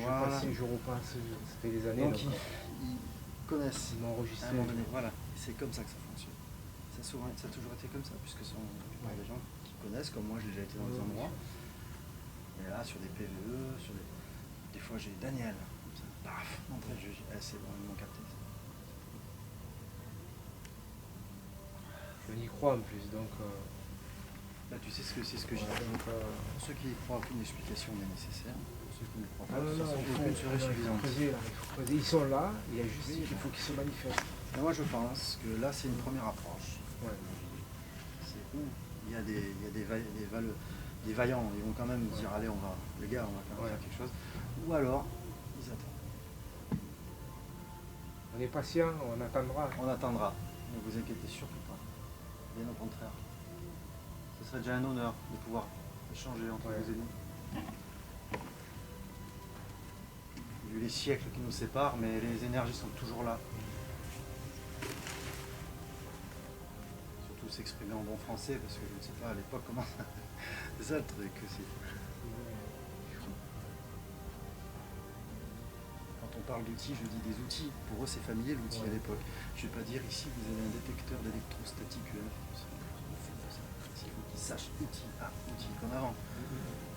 Voilà. passais, je repasse. Ça fait des années. Donc ils connaissent Ils m'ont à enregistré. un moment donné. Voilà, et c'est comme ça que ça fonctionne. Ça a toujours été comme ça, puisque ce sont des gens qui connaissent, comme moi j'ai déjà été dans des endroits. Et là, sur des PVE, des fois j'ai Daniel, comme ça, paf, entrée, c'est bon, ils m'ont capté. On y croit en plus, donc. Là, tu sais c'est ce que j'ai dit. Pour ceux qui y croient, aucune explication n'est nécessaire. Pour ceux qui ne croient pas, de toute façon, aucune serait suffisante. Ils sont là, il y a juste qu'il faut qu'ils se manifestent. Mais moi, je pense que là, c'est une première approche. Ouais. C'est où il y a des vaillants, ils vont quand même dire allez, les gars, on va quand même faire quelque chose. Ou alors, ils attendent. On est patient, on attendra. On attendra. Ne vous inquiétez surtout pas. Bien au contraire. Ce serait déjà un honneur de pouvoir échanger entre vous et nous. Vu les siècles qui nous séparent, mais les énergies sont toujours là. Surtout s'exprimer en bon français, parce que je ne sais pas à l'époque comment. C'est ça le truc aussi. Quand on parle d'outils, je dis des outils. Pour eux, c'est familier l'outil à l'époque. Je ne vais pas dire ici, vous avez un détecteur d'électrostatique UMF. Il faut qu'ils sachent outil, outil comme avant.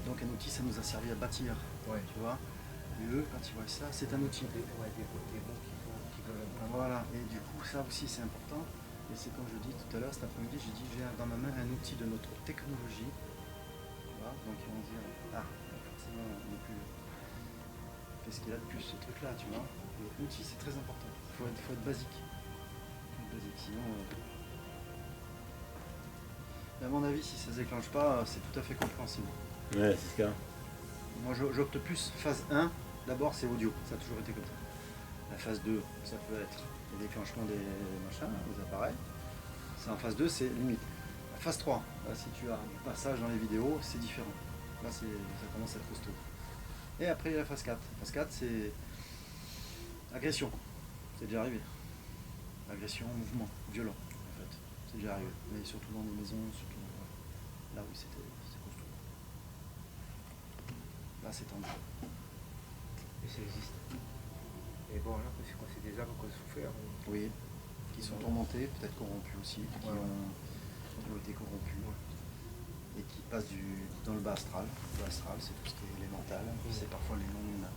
Donc un outil, ça nous a servi à bâtir. Tu vois. Et eux, quand ils voient ça, c'est un outil. Des mots qui veulent. Voilà. Et du coup, ça aussi, c'est important. Et c'est comme je dis tout à l'heure, cet après-midi, j'ai dit, j'ai dans ma main un outil de notre technologie. Tu vois. Donc ils vont se dire, forcément, on n'est plus. Qu'est-ce qu'il y a de plus, ce truc-là, tu vois. L'outil, c'est très important. Il faut être basique. Sinon, à mon avis, si ça ne se déclenche pas, c'est tout à fait compréhensible. Ouais, c'est ça. Moi, j'opte plus phase 1. D'abord, c'est audio. Ça a toujours été comme ça. La phase 2, ça peut être le déclenchement des machins, des appareils. C'est en phase 2, c'est limite. La phase 3, là, si tu as du passage dans les vidéos, c'est différent. Là, ça commence à être costaud. Et après, il y a la phase 4. La phase 4, c'est agression. C'est déjà arrivé. agression, mouvement, violent en fait. C'est déjà arrivé, mais surtout dans des maisons, surtout là où c'était construit. Là c'est tendu. Et ça existe. Et bon, là, c'est quoi? C'est des âmes qui ont souffert. Oui, qui sont tourmentés, peut-être corrompus aussi, qui ont été corrompus. Et qui passent dans le bas astral. Le bas astral, c'est tout ce qui est élémental, c'est parfois les noms humains.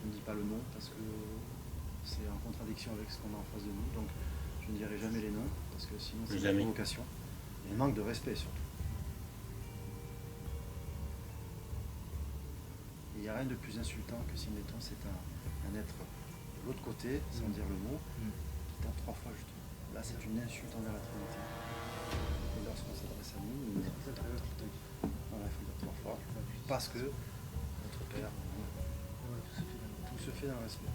Je ne dis pas le nom parce que c'est en contradiction avec ce qu'on a en face de nous, donc je ne dirai jamais les noms, parce que sinon c'est une provocation. Et un manque de respect surtout. Il n'y a rien de plus insultant que si, mettons, c'est un être de l'autre côté, sans dire le mot, qui tape 3 fois justement. Là, c'est une insulte envers la Trinité. Et lorsqu'on s'adresse à nous, il faut dire 3 fois. Parce que notre Père, tout se fait dans le respect.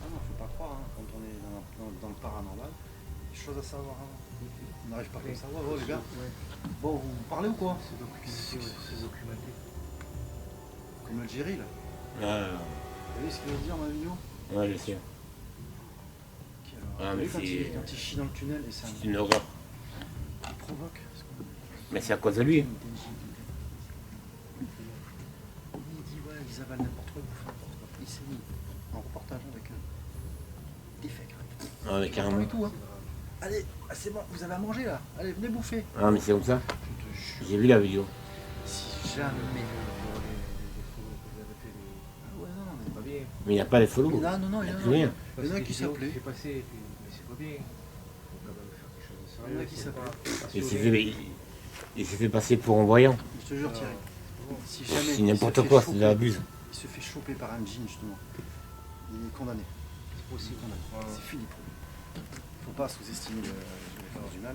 Ah non, faut pas croire, hein, quand on est dans le paranormal, des choses à savoir. Hein. On n'arrive pas comme ça. Ouais, les gars. Bon, vous parlez ou quoi? C'est documenté. Comme le Jerry là. Ah, Vous voyez ce qu'il veut dire, ma vidéo? ouais, je sais. Vous voyez quand il chie dans le tunnel et ça C'est une horreur. provoque. Mais c'est à cause de lui. Il dit ouais, ils avalent n'importe quoi, ils bouffent n'importe quoi. Il s'est mis en reportage avec eux. Il fait grave. Ah, mais carrément. Tout, hein. Allez, c'est bon, vous avez à manger là. Allez, venez bouffer. Ah, mais c'est comme ça. Je te jure. J'ai vu la vidéo. Si jamais. Ah ouais, non, mais Pas bien. Mais il n'y a pas les follow. il y en a, non, il y en a. Plus rien. Il y en a qui s'appelaient. J'ai passé, mais c'est pas bien. Faut quand même faire quelque chose de sérieux. Il y en a qui s'appellent. Il s'est fait passer pour un voyant. Je te jure, Thierry. Si jamais. C'est il n'importe se fait quoi, choper- c'est de l'abuse. Il se fait choper par un djinn, justement. Il est condamné. C'est possible. Condamné. C'est fini pour lui. Il ne faut pas sous-estimer les forces du mal.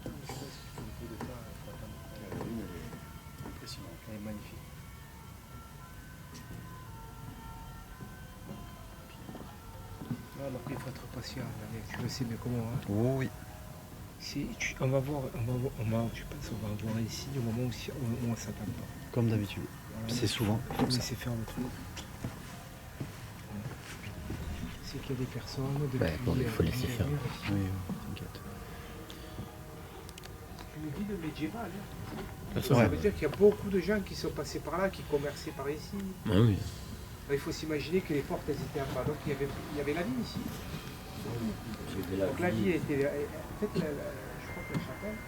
Donc, Je pense qu'il faut un peu de temps. Faut attendre. la lune, elle est impressionnante. Elle est magnifique. Non, mais après, il faut être patient. Tu le sais, mais comment hein? Oh oui. On va voir, je pense qu'on va avoir ici au moment où on ne s'attend pas. Comme d'habitude. Voilà. C'est souvent Il faut laisser faire le truc. C'est qu'il y a des personnes depuis... bon, il faut laisser faire. Oui, t'inquiète. Une ville médiévale. Hein. Ça Ça veut dire qu'il y a beaucoup de gens qui sont passés par là, qui commerçaient par ici. Ah oui. Il faut s'imaginer que les portes elles étaient en bas, donc il y avait la vie ici. Donc la vie était... En fait, je crois que la chapelle,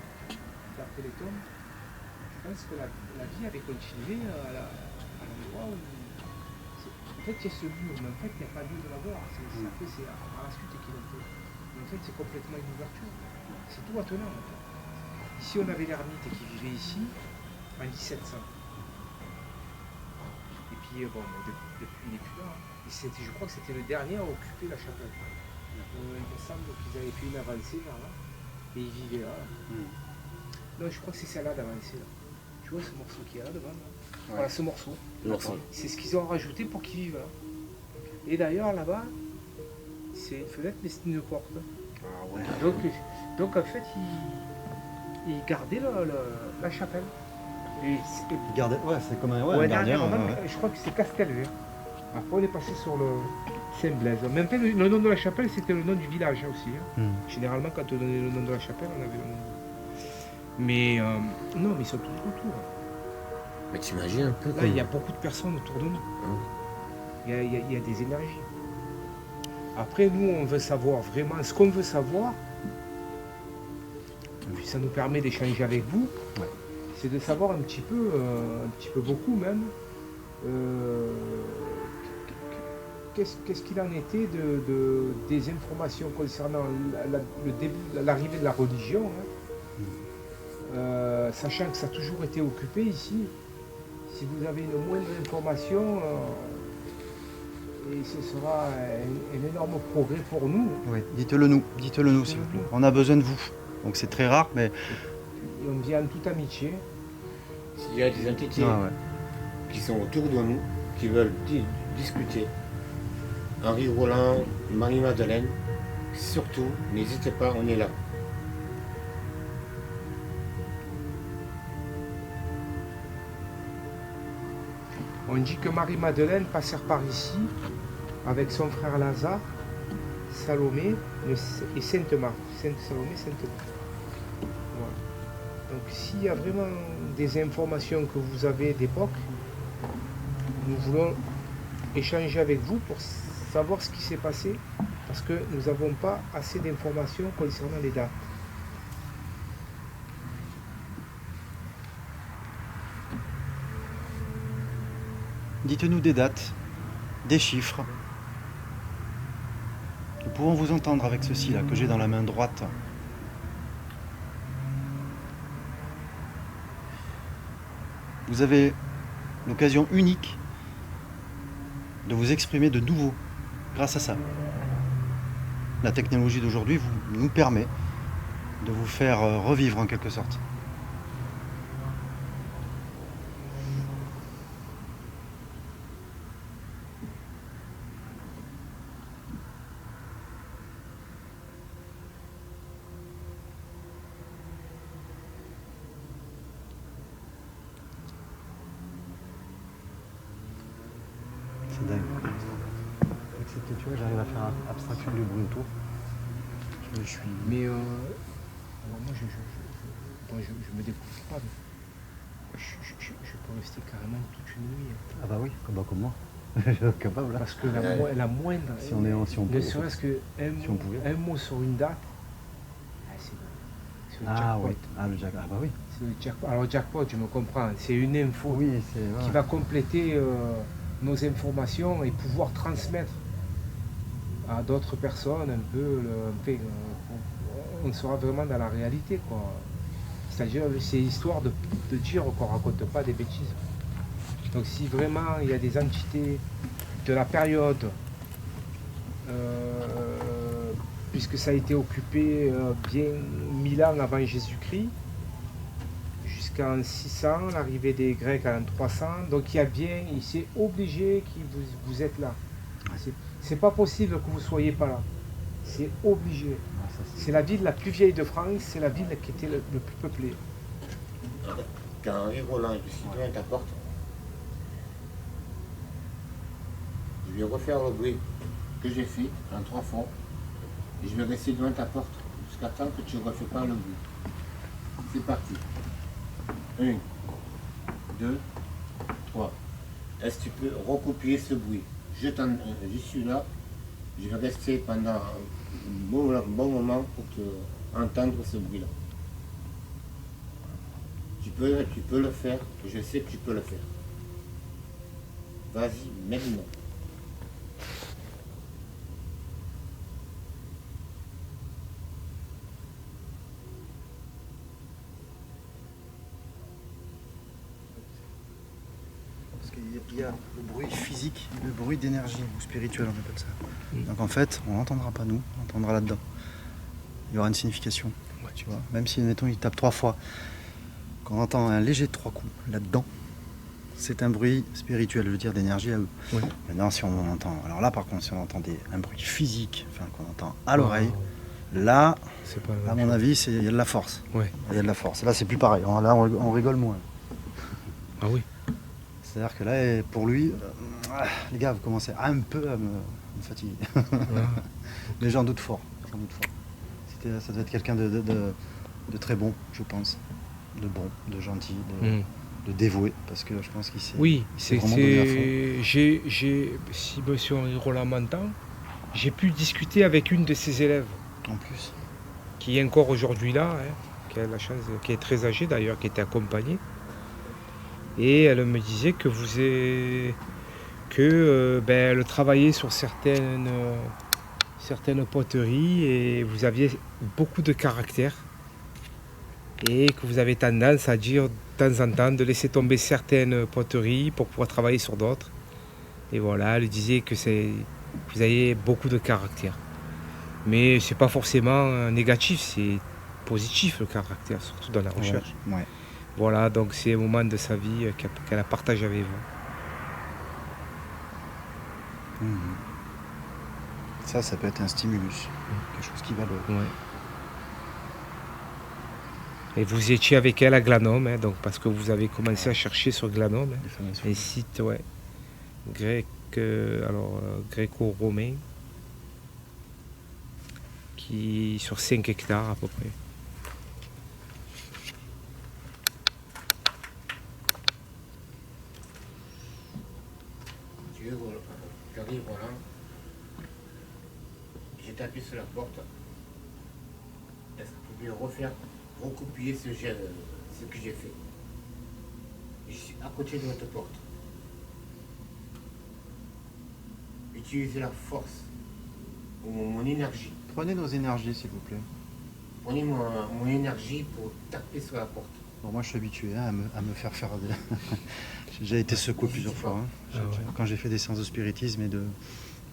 d'après les tomes, je pense que la vie avait continué à l'endroit où... En fait, il y a ce mur, mais en fait, il n'y a pas lieu de l'avoir. C'est par la suite qu'il a été. Mais en fait, c'est complètement une ouverture. C'est tout attenant, en fait. Ici, on avait l'ermite qui vivait ici en 1700. Et puis, bon, depuis, il n'est plus là. Et je crois que c'était le dernier à occuper la chapelle. Il me semble qu'ils avaient fait une avancée vers là. Et ils vivaient là. Non, je crois que c'est celle-là d'avancée. Là. Tu vois ce morceau qui est là devant là. Voilà, ce morceau. C'est ce qu'ils ont rajouté pour qu'ils vivent là. Et d'ailleurs, là-bas, c'est une fenêtre, mais c'est une porte. Donc en fait, ils gardaient la chapelle. Et Gardez, ouais, c'est comme un, ouais, un gardien. dernièrement, Ouais. je crois que c'est Castelvert. Après, on est passé sur le Saint-Blaise. Mais en fait, le nom de la chapelle, c'était le nom du village hein, aussi. Hein. Généralement, quand on donnait le nom de la chapelle, on avait le nom. Mais non, mais ils sont tous autour. Mais t'imagines un peu Là, il y a beaucoup de personnes autour de nous. Il y a des énergies. Après, nous, on veut savoir vraiment ce qu'on veut savoir. Et puis, ça nous permet d'échanger avec vous. Ouais. C'est de savoir un petit peu beaucoup même, qu'est-ce qu'il en était des informations concernant le début, l'arrivée de la religion. Hein. Sachant que ça a toujours été occupé ici. Si vous avez une moindre information, et ce sera un énorme progrès pour nous. Oui, dites-le nous, s'il vous plaît. On a besoin de vous. Donc c'est très rare, mais. Et on vient en toute amitié. S'il y a des entités qui sont autour de nous, qui veulent discuter, Henri Roland, Marie-Madeleine, surtout, n'hésitez pas, on est là. On dit que Marie-Madeleine passèrent par ici avec son frère Lazare, Salomé et Sainte Marthe. Sainte Salomé, Sainte Marthe. Voilà. Donc s'il y a vraiment des informations que vous avez d'époque, nous voulons échanger avec vous pour savoir ce qui s'est passé, parce que nous n'avons pas assez d'informations concernant les dates. Dites-nous des dates, des chiffres. Nous pouvons vous entendre avec ceci là que j'ai dans la main droite. Vous avez l'occasion unique de vous exprimer de nouveau grâce à ça. La technologie d'aujourd'hui nous permet de vous faire revivre en quelque sorte. C'est dingue. Excepté, tu vois, j'arrive à faire abstraction du bruit autour. Je suis... Mais alors moi, je me découvre pas. Mais je peux rester carrément toute une nuit. Ah bah oui, comme moi. Je suis capable là. Parce que la moindre, Si on peut. ne serait-ce qu'un mot sur une date, c'est le jackpot. Oui. Ah le jackpot. Ah bah oui. C'est le jackpot. Alors jackpot, je me comprends, c'est une info Oui, c'est. qui va compléter nos informations et pouvoir transmettre à d'autres personnes un peu, on sera vraiment dans la réalité, quoi. C'est-à-dire, c'est histoire de dire qu'on ne raconte pas des bêtises. Donc si vraiment il y a des entités de la période, puisque ça a été occupé bien 1000 ans avant Jésus-Christ, jusqu'en 600, l'arrivée des Grecs en 300, donc il y a bien, c'est obligé que vous êtes là. C'est pas possible que vous ne soyez pas là. C'est obligé. C'est la ville la plus vieille de France, c'est la ville qui était le plus peuplée. Quand Henri Roland est ici devant ta porte, je vais refaire le bruit que j'ai fait en 3 fois et je vais rester devant ta porte jusqu'à temps que tu ne refais pas le bruit. C'est parti. 1, 2, 3. Est-ce que tu peux recopier ce bruit? Je suis là, je vais rester pendant un bon moment pour entendre ce bruit-là. Tu peux le faire, je sais que tu peux le faire. Vas-y, maintenant. Parce qu'il y a le bruit physique, le bruit d'énergie ou spirituel, on appelle ça. Donc en fait, on n'entendra pas nous, on entendra là-dedans. Il y aura une signification, tu vois. Même si, mettons, il tape 3 fois, quand on entend un léger 3 coups là-dedans, c'est un bruit spirituel, je veux dire d'énergie à eux. Oui. Maintenant, si on entend, alors là par contre, si on entend un bruit physique, enfin qu'on entend à l'oreille, là, C'est pas à mon avis, il y a de la force. Ouais. Il y a de la force. Là, c'est plus pareil. Là, on rigole moins. Ah oui. C'est-à-dire que là, pour lui, les gars, vous commencez un peu à me fatiguer. Mais j'en doute fort. Ça doit être quelqu'un de très bon, je pense. De bon, de gentil, de dévoué. Parce que je pense qu'il s'est Oui, vraiment donné à fond. Si M. Henri Roland m'entend, j'ai pu discuter avec une de ses élèves, En plus. qui est encore aujourd'hui là, qui a la chance, qui est très âgée d'ailleurs, qui était accompagnée. Et elle me disait que elle travaillait sur certaines poteries et vous aviez beaucoup de caractère et que vous avez tendance à dire de temps en temps de laisser tomber certaines poteries pour pouvoir travailler sur d'autres. Et voilà, elle disait que vous avez beaucoup de caractère. Mais c'est pas forcément négatif, c'est positif le caractère, surtout dans la recherche. Ouais. Voilà, donc c'est un moment de sa vie qu'elle a partagé avec vous. Ça peut être un stimulus. Quelque chose qui va le... Ouais. Et vous étiez avec elle à Glanum, donc parce que vous avez commencé à chercher sur Glanum, les fameuses les sites, ouais. gréco-romain, qui sur 5 hectares à peu près. Tu veux, j'arrive, voilà. J'ai tapé sur la porte. Est-ce que vous pouvez recopier ce que j'ai fait? Je suis à côté de votre porte. Utilisez la force, ou mon énergie. Prenez nos énergies, s'il vous plaît. Prenez mon énergie pour taper sur la porte. Bon, moi, je suis habitué à me faire faire des... J'ai déjà été secoué plusieurs fois. Hein. Quand j'ai fait des séances de spiritisme et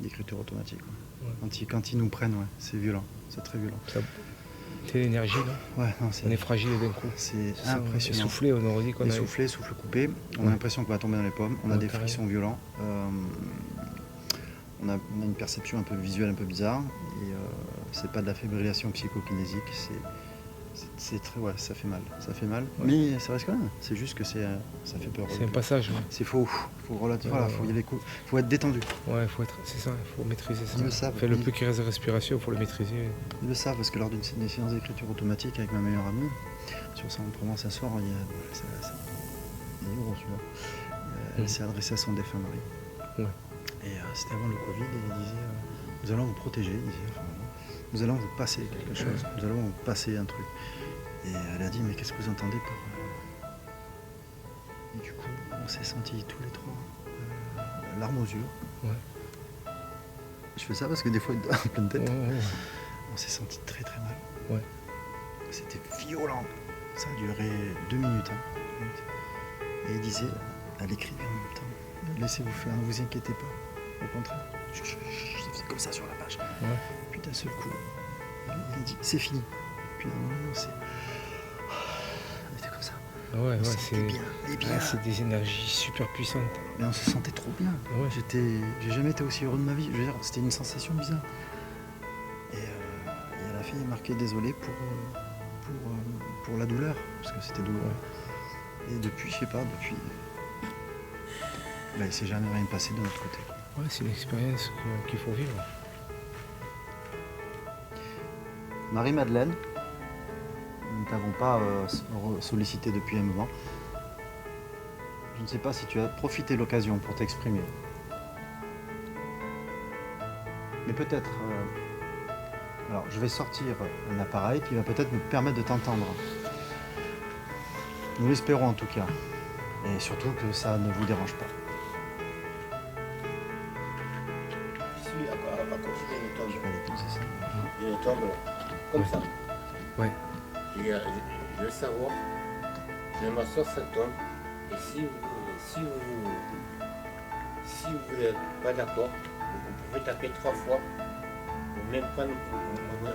d'écriture automatique. Ouais. Quand ils nous prennent, ouais, c'est violent. C'est très violent. C'est l'énergie, là. Ouais, non, on est fragile d'un coup. C'est impressionnant. Essoufflé, on aurait dit qu'on a... Essoufflé, souffle coupé. On a l'impression qu'on va tomber dans les pommes. On a des frissons violents. On a une perception un peu visuelle, un peu bizarre. Et c'est pas de la fibrillation psychokinésique. C'est très, ouais, ça fait mal. Ça fait mal. Ouais. Mais ça reste quand même. C'est juste que ça fait peur. C'est un passage. Ouais. C'est faux. Faut être détendu. Ouais, c'est ça. Il faut maîtriser ça. Ils le savent. Le peu qui reste de respiration, il faut le maîtriser. Ils le savent parce que lors d'une séance d'écriture automatique avec ma meilleure amie, sur son pendant s'asseoir, il y a elle s'est adressée à son défunt mari. Ouais. Et c'était avant le Covid, et il disait nous allons vous protéger, nous allons vous passer quelque chose, nous allons vous passer un truc. Et elle a dit mais qu'est-ce que vous entendez par... Et du coup, on s'est sentis tous les trois, larmes aux yeux. Ouais. Je fais ça parce que des fois, en pleine tête, ouais. On s'est sentis très très mal. Ouais. C'était violent. Ça a duré 2 minutes. Hein. Et il disait, elle écrivait en même temps, laissez-vous faire, ne vous inquiétez pas. Au contraire, je faisais comme ça sur la page. Ouais. Puis d'un seul coup, il a dit, c'est fini. Puis non, c'est... On était comme ça. Ouais, c'est bien. C'est des énergies super puissantes. Mais on se sentait trop bien. Ouais. J'ai jamais été aussi heureux de ma vie. Je veux dire, c'était une sensation bizarre. Et à la fin, il est marqué désolé pour la douleur, parce que c'était douloureux. Ouais. Et depuis, je sais pas, il s'est jamais rien passé de notre côté. Ouais, c'est une expérience qu'il faut vivre. Marie-Madeleine, nous ne t'avons pas sollicité depuis un moment. Je ne sais pas si tu as profité de l'occasion pour t'exprimer. Mais peut-être... alors, je vais sortir un appareil qui va peut-être me permettre de t'entendre. Nous l'espérons en tout cas. Et surtout que ça ne vous dérange pas. Je suis à côté d'une tombe. Je vais aller poser ça. Une tombe comme ça. Ouais. Je veux savoir, je vais m'asseoir sur cette tombe. Et si vous n'êtes pas d'accord, vous pouvez taper 3 fois pour même prendre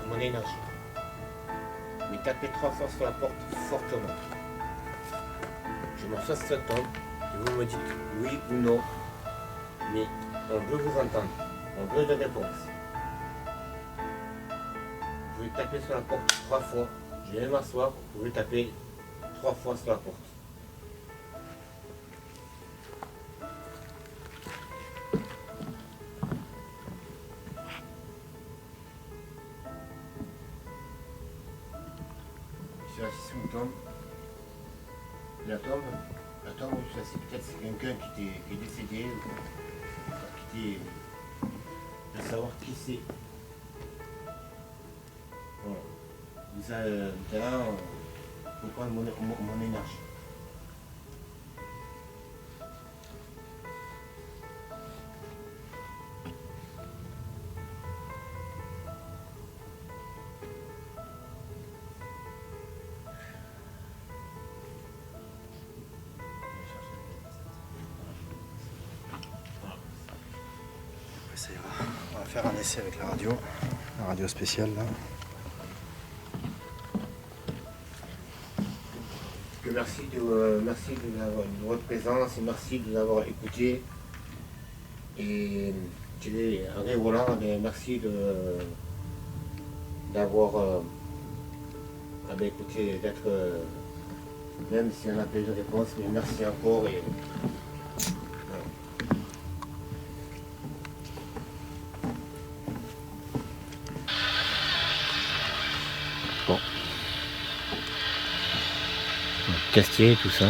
mon énergie. Mais tapez 3 fois sur la porte fortement. Je m'assois sur cette tombe et vous me dites oui ou non. Mais on veut vous entendre. On veut des réponses. Vous pouvez taper sur la porte 3 fois. Je vais m'asseoir, vous pouvez taper 3 fois sur la porte. Je suis assis sur une tombe. La tombe, où je suis assis, peut-être c'est quelqu'un qui est décédé, ou qui était... de savoir qui c'est. Voilà. Vous prendre mon énergie. Ça ira. On va faire un essai avec la radio spéciale là. Merci de votre présence et merci de nous avoir écoutés. Et je vais André Roland, merci d'avoir écouté, d'être, même si on n'a pas eu de réponse, mais merci encore. Et, voilà. Castier, tout ça.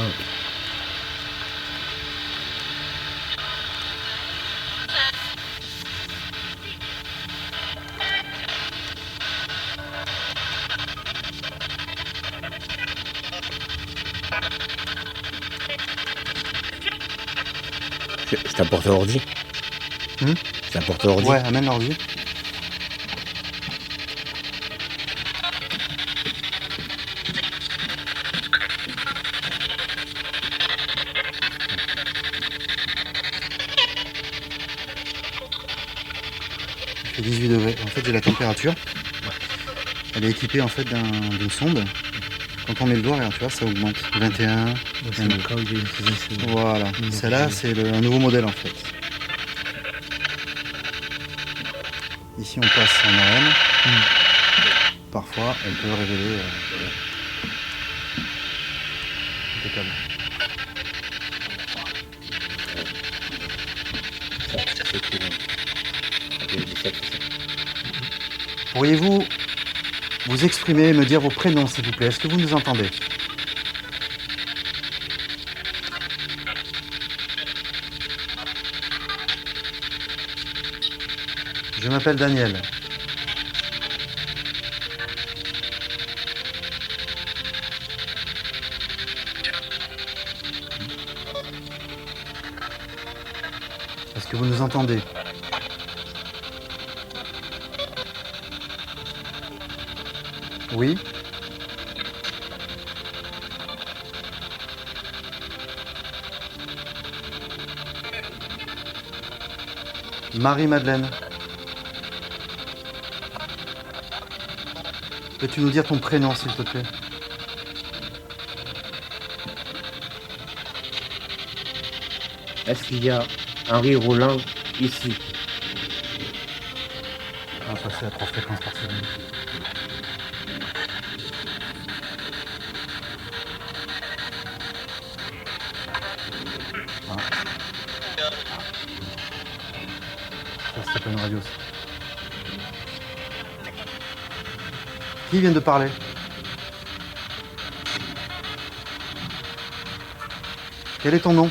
Je t'apporte l'ordi. Je t'apporte l'ordi. Ouais, amène l'ordi. Il fait 18 degrés. En fait, j'ai la température. Elle est équipée en fait d'une sonde. Quand on met le doigt, regarde, tu vois, ça augmente. 21. 22. Voilà. Celle-là, c'est un nouveau modèle en fait. Ici, on passe en AM. Parfois, elle peut révéler des câbles. Pourriez-vous vous exprimer et me dire vos prénoms, s'il vous plaît? Est-ce que vous nous entendez? Je m'appelle Daniel. Est-ce que vous nous entendez? Oui. Marie-Madeleine. Peux-tu nous dire ton prénom, s'il te plaît? Est-ce qu'il y a Henri Roland ici? On va passer à 3 fréquences par seconde. Ça, c'est pas une radio. Ça. Qui vient de parler? Quel est ton nom?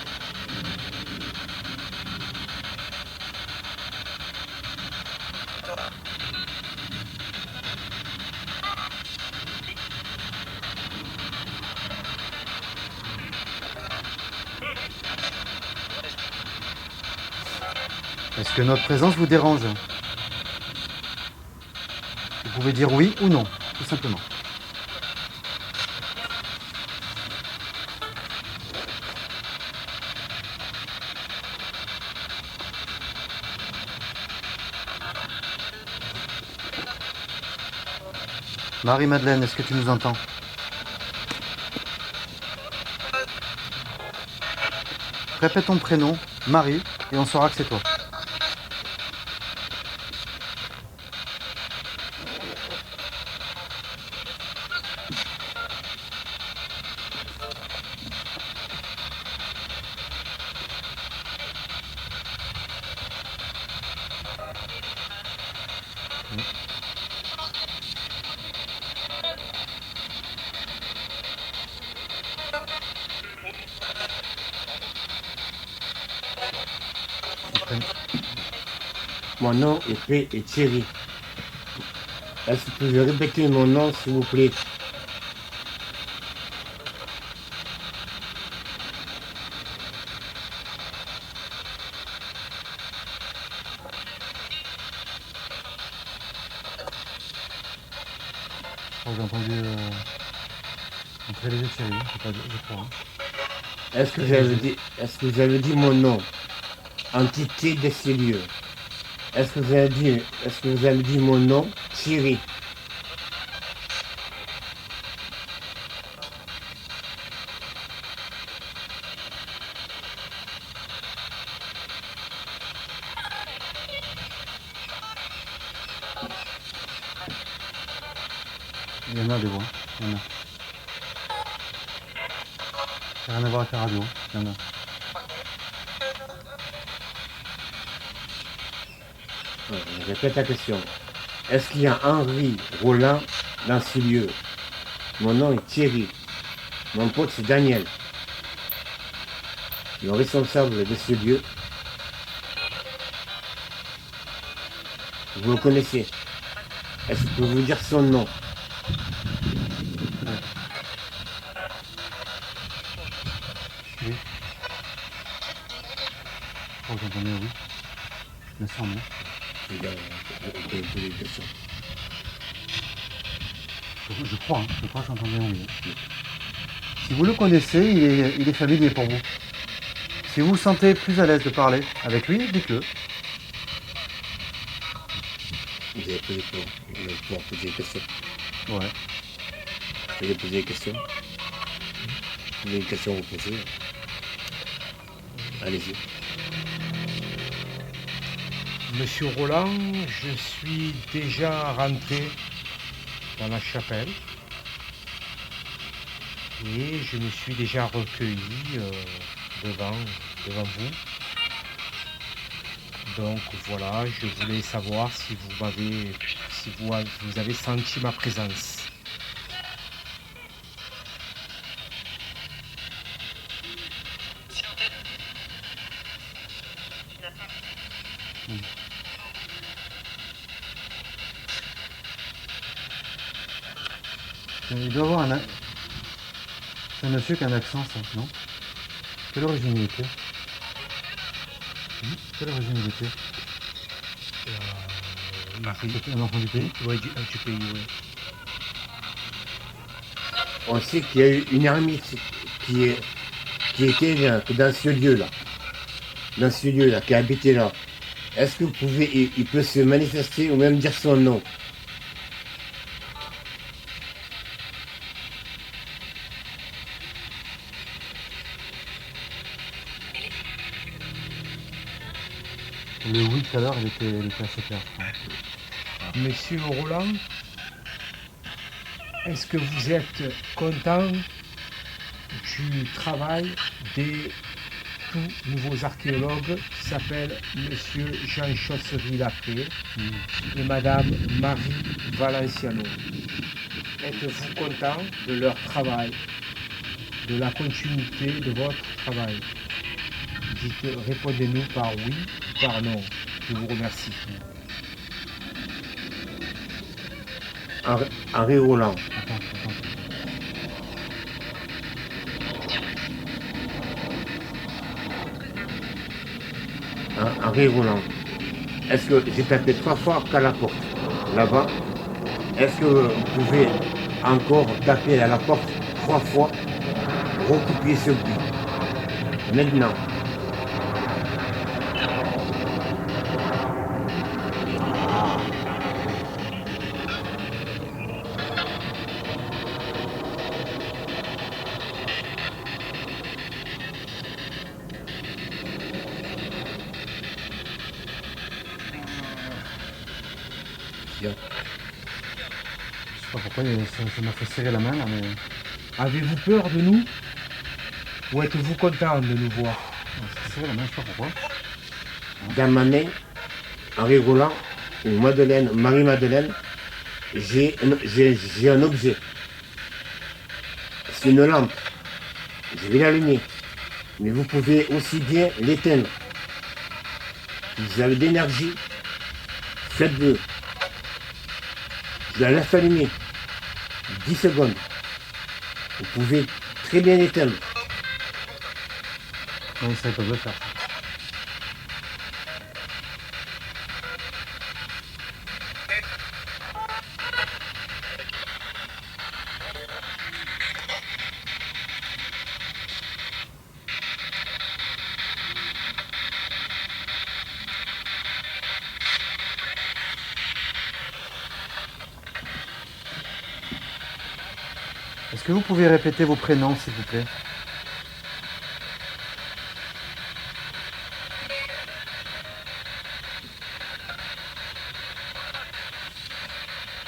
Est-ce que notre présence vous dérange? Vous pouvez dire oui ou non, tout simplement. Marie-Madeleine, est-ce que tu nous entends? Répète ton prénom, Marie, et on saura que c'est toi. Mon nom est Thierry. Est-ce que vous pouvez répéter mon nom, s'il vous plaît? J'ai entendu entrer les yeux de Thierry, je crois. Est-ce que vous avez dit mon nom? Entité de ces lieux. Est-ce que vous avez dit mon nom? Thierry. Il y en a des voix, il y en a. Ça n'a rien à voir avec la radio, il y en a. Je répète la question. Est-ce qu'il y a Henri Roland dans ces lieux? Mon nom est Thierry. Mon pote, c'est Daniel, le responsable de ce lieu. Vous le connaissez. Est-ce que je peux vous dire son nom? Oui. Oh, j'entends bien, oui. Me semble. Je crois que j'entends bien, oui. Si vous le connaissez, il est familier pour vous. Si vous vous sentez plus à l'aise de parler avec lui, dites-le. Vous avez posé pour poser des questions. Ouais. Vous avez posé des questions. Vous avez une question à vous poser. Allez-y. Monsieur Roland, je suis déjà rentré dans la chapelle et je me suis déjà recueilli devant vous. Donc voilà, je voulais savoir si vous avez senti ma présence. Il doit avoir un... C'est un monsieur qui a un accent, ça, non? Quelle origine il était? Quelle origine il était? Un enfant du pays? Ouais, du pays, oui. On sait qu'il y a eu une ermite qui était là, dans ce lieu-là. Dans ce lieu-là, qui habitait là. Est-ce que vous pouvez, il peut se manifester ou même dire son nom? Le oui tout à l'heure, il était assez clair, je crois. Monsieur Roland, est-ce que vous êtes content du travail des tout nouveaux archéologues qui s'appellent Monsieur Jean Chossery-Lapré et Madame Marie Valenciano? Êtes-vous content de leur travail, de la continuité de votre travail? Répondez-nous par oui, par non. Je vous remercie. Henri Roland. Henri Roland. Est-ce que j'ai tapé 3 fois à la porte, là-bas? Est-ce que vous pouvez encore taper à la porte 3 fois, recopier ce bruit? Maintenant. Je sais pas pourquoi ça m'a fait serrer la main là, mais... Avez-vous peur de nous? Ou êtes-vous content de nous voir? C'est serré la main, je sais pas pourquoi. Dans ma main, Henri Roland ou Madeleine, Marie-Madeleine, j'ai un objet. C'est une lampe. Je vais l'allumer. Mais vous pouvez aussi bien l'éteindre. Vous avez de l'énergie, faites-le. Je la laisse allumer. 10 secondes. Vous pouvez très bien l'éteindre. Oui, ça, ils peuvent le faire. Est-ce que vous pouvez répéter vos prénoms, s'il vous plaît?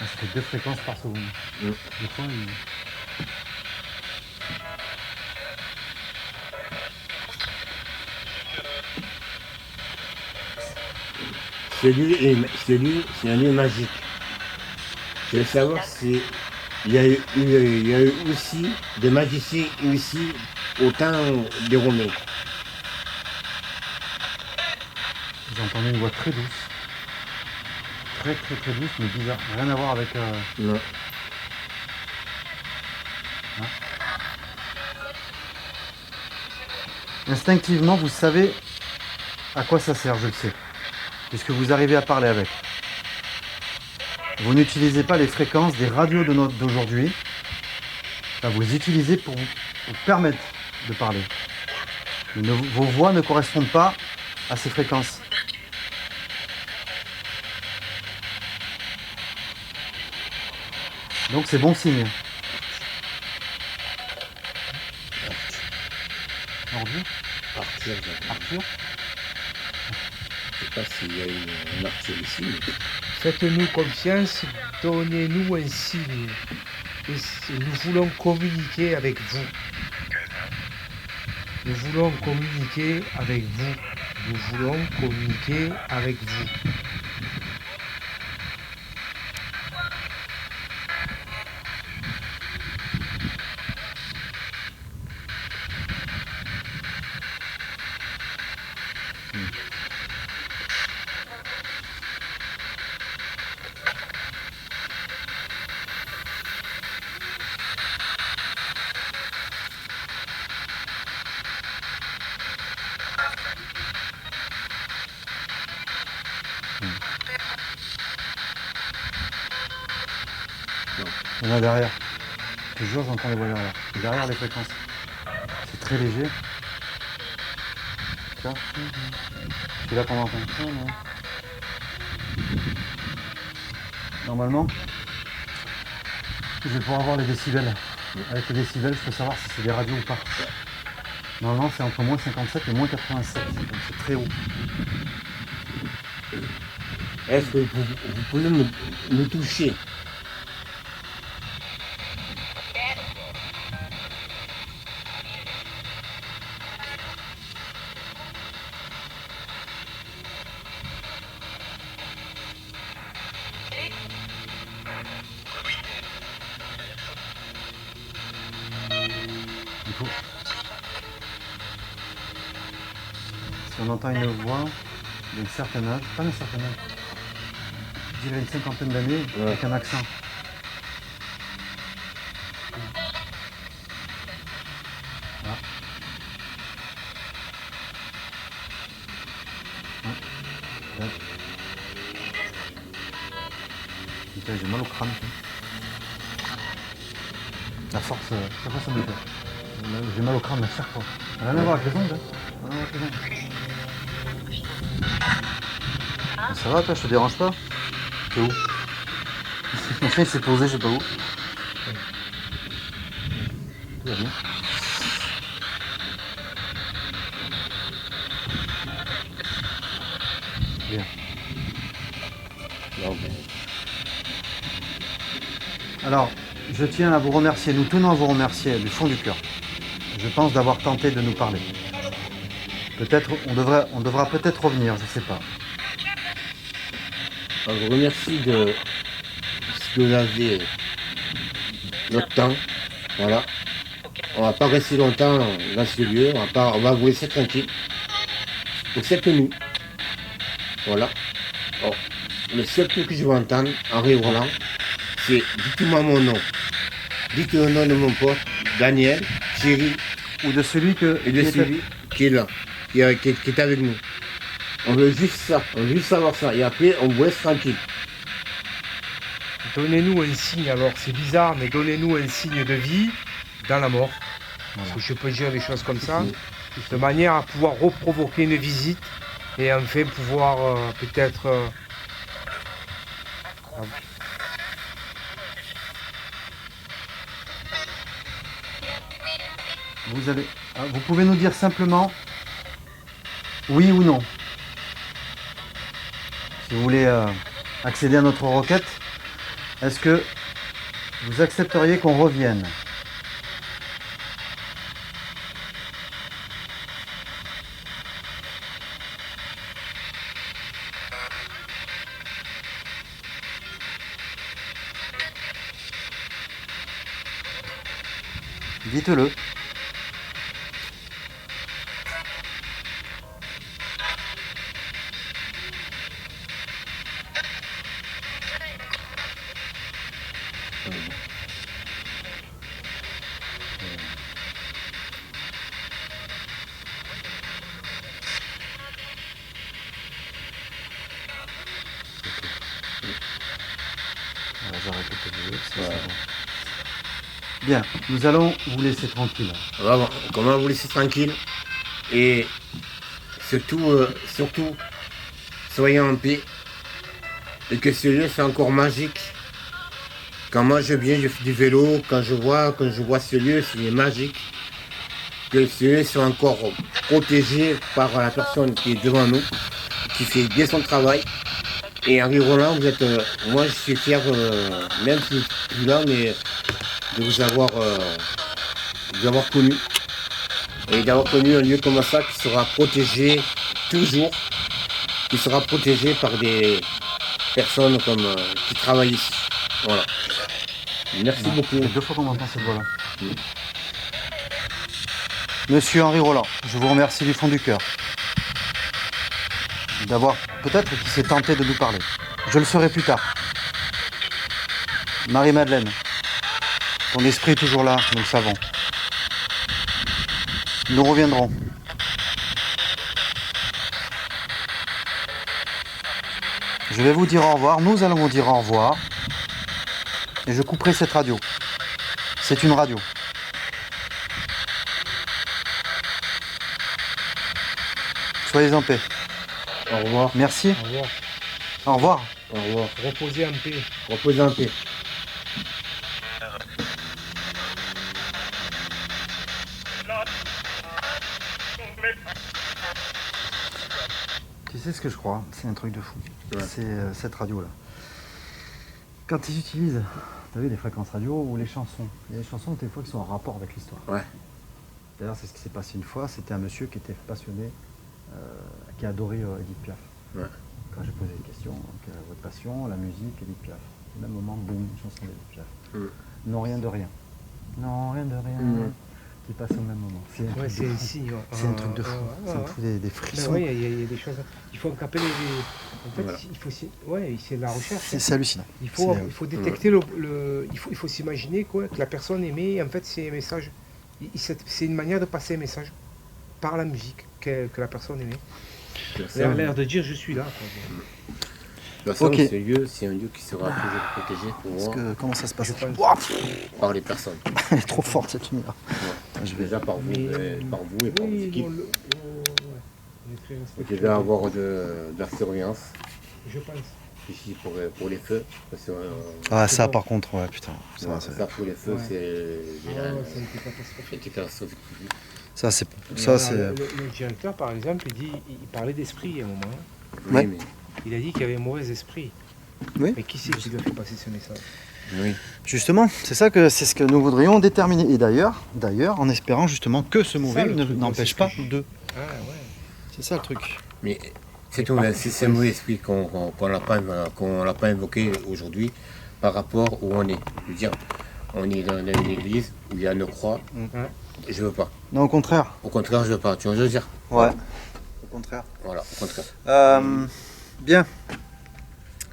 Ça fait 2 fréquences par seconde. Des fois, C'est un lieu magique. Je veux savoir si il y a eu aussi des magiciens ici au temps des Romains. Vous entendez une voix très douce. Très douce, mais bizarre. Rien à voir avec... Non. Hein. Instinctivement, vous savez à quoi ça sert, je le sais. Puisque vous arrivez à parler avec. Vous n'utilisez pas les fréquences des radios d'aujourd'hui. Enfin, vous les utilisez pour vous permettre de parler. Mais vos voix ne correspondent pas à ces fréquences. Donc c'est bon signe. Arthur. Arthur. Je sais pas s'il y a une Arthur ici. Mais... Faites-nous confiance, donnez-nous un signe. Nous voulons communiquer avec vous. Nous voulons communiquer avec vous. Nous voulons communiquer avec vous. Il y en a derrière. Je te jure, j'entends les voix derrière. Derrière les fréquences. C'est très léger. Tu vois ? Je suis là pendant longtemps. Normalement, je vais pouvoir avoir les décibels. Avec les décibels, je peux savoir si c'est des radios ou pas. Normalement, c'est entre moins 57 et moins 87. Donc c'est très haut. Est-ce que vous pouvez me toucher? Il faut. Si on entend une voix d'un certain âge, pas d'un certain âge, je dirais une cinquantaine d'années, avec un accent. Voilà. Là. Putain, j'ai mal au crâne. La force, chaque fois ça me le fait. J'ai mal au crâne à chaque fois. Rien à voir avec les ondes. Rien à voir avec les ondes. Ça va, toi, je te dérange pas? T'es où? Mon chien il s'est posé, je sais pas où. Tout va bien. Bien. Alors, je tiens à vous remercier, nous tenons à vous remercier du fond du cœur. Je pense d'avoir tenté de nous parler. Peut-être, on devra peut-être revenir, je sais pas. Je vous remercie de ce que vous avez notre temps. Voilà. On va pas rester longtemps dans ce lieu. On va vous laisser tranquille. Pour cette nuit. Voilà. Bon. Le seul truc que je vais entendre en rigolant, c'est dites-moi mon nom. Dites le nom de mon pote, Daniel, Thierry. Ou de celui qui est là, qui est avec nous. On veut juste ça, on veut juste savoir ça. Et après, on vous laisse tranquille. Donnez-nous un signe, alors c'est bizarre, mais donnez-nous un signe de vie dans la mort. Voilà. Parce que je peux dire des choses comme ça, de manière à pouvoir reprovoquer une visite et enfin pouvoir peut-être... Vous pouvez nous dire simplement oui ou non. Si vous voulez accéder à notre requête, est-ce que vous accepteriez qu'on revienne? Dites-le. J'arrête le vidéo, c'est bon. Bien, nous allons vous laisser tranquille. Vraiment, comment vous laisser tranquille. Et surtout, soyez en paix. Et que ce lieu, c'est encore magique. Quand moi je viens, je fais du vélo, quand je vois ce lieu, c'est magique. Que ce lieu soit encore protégé par la personne qui est devant nous, qui fait bien son travail. Et Henri Roland, vous êtes, moi je suis fier, même si je suis plus là, mais de vous avoir connu. Et d'avoir connu un lieu comme ça qui sera protégé toujours, qui sera protégé par des personnes comme, qui travaillent ici. Voilà. Merci beaucoup. C'est 2 fois qu'on entend cette voix-là. Monsieur Henri Roland, je vous remercie du fond du cœur d'avoir peut-être qui s'est tenté de nous parler. Je le serai plus tard. Marie-Madeleine, ton esprit est toujours là, nous le savons. Nous reviendrons. Je vais vous dire au revoir, nous allons vous dire au revoir. Et je couperai cette radio. C'est une radio. Soyez en paix. Au revoir. Merci. Au revoir. Au revoir. Au revoir. Reposez en paix. Reposez en paix. Tu sais ce que je crois? C'est un truc de fou. Ouais. C'est cette radio-là. Quand ils utilisent, tu as vu, les fréquences radio ou les chansons. Il y a des chansons, des fois, qui sont en rapport avec l'histoire. Ouais. D'ailleurs, c'est ce qui s'est passé une fois. C'était un monsieur qui était passionné, qui adorait Edith Piaf. Ouais. Quand j'ai posé des questions, donc, votre passion, la musique, Edith Piaf. Au même moment, boum, une chanson d'Edith Piaf. Non, rien de rien. Non, rien de rien. Qui passe au même moment. C'est un, Ouais, truc, de fou. signe, ouais. C'est un truc de fou. Ouais, Ça me ouais. fout des frissons. Oui, il y a des choses. Il faut encapper les. En fait, Voilà. il faut. Ouais, c'est de la recherche. C'est hallucinant. Il faut détecter il faut s'imaginer quoi, que la personne aimée, en fait, c'est un message. C'est une manière de passer un message par la musique que la personne aimée. Elle a l'air de dire je suis là. Quoi. De toute façon, Ok. c'est un lieu qui sera toujours protégé pour moi, Comment ça se passe? par les personnes. Elle est trop forte cette lumière. Déjà par vous, par vous et par vos Oui, équipes. on est très Vous respectueux. devez avoir de la surveillance Je pense. ici pour les feux. Parce que, Ah ça par contre, ouais putain. ça pour les feux, Ouais. c'est Ah, ouais, ça a été catastrophique. c'était catastrophique. Ça c'est. Le directeur, par exemple, il parlait d'esprit à un moment. Oui, Ouais. mais Il a dit qu'il y avait un mauvais esprit. Oui. Mais qui c'est qui lui a fait passer ce message? oui. Justement, c'est ce que nous voudrions déterminer. Et d'ailleurs, en espérant justement que ce mauvais le truc, n'empêche c'est pas ce que de. Ah ouais. C'est ça le truc. Mais c'est tout, si c'est un mauvais esprit qu'on l'a pas invoqué aujourd'hui par rapport où on est. Je veux dire, on est dans une église où il y a une croix. Je veux pas. Non, au contraire. Au contraire, je veux pas. Tu vois ce que je veux dire? Ouais. Au contraire. Voilà, au contraire. Bien.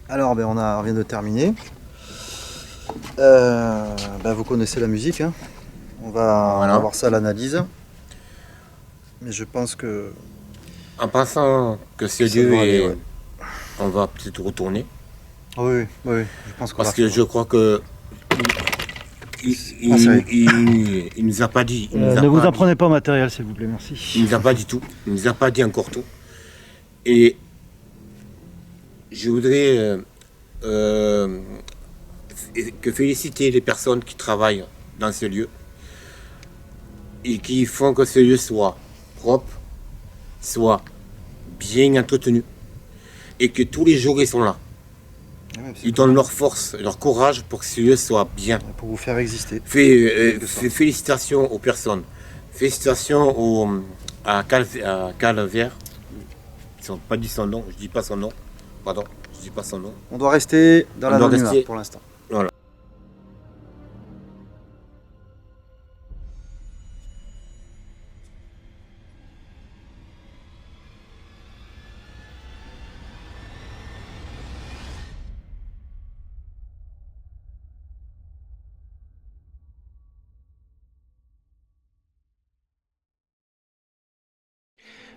Alors, on vient de terminer. Vous connaissez la musique. Hein. On va voir ça à l'analyse. Mais je pense que. En pensant que ce Ça lieu doit aller, est. ouais. On va peut-être retourner. Oui, je pense qu'on Parce va que faire. je crois que. Il nous a pas dit. Ne vous en prenez pas au matériel, s'il vous plaît, merci. Il nous a pas dit tout. Il nous a pas dit encore tout. Et je voudrais que féliciter les personnes qui travaillent dans ce lieu et qui font que ce lieu soit propre, soit bien entretenu et que tous les jours ils sont là. Ils donnent leur force, leur courage pour que ce lieu soit bien. Pour vous faire exister. Félicitations aux personnes. Félicitations à Calvaire. Ils n'ont pas dit son nom, je dis pas son nom. Pardon, je dis pas son nom. On doit rester dans On doit l'anonymat rester- pour l'instant. Voilà.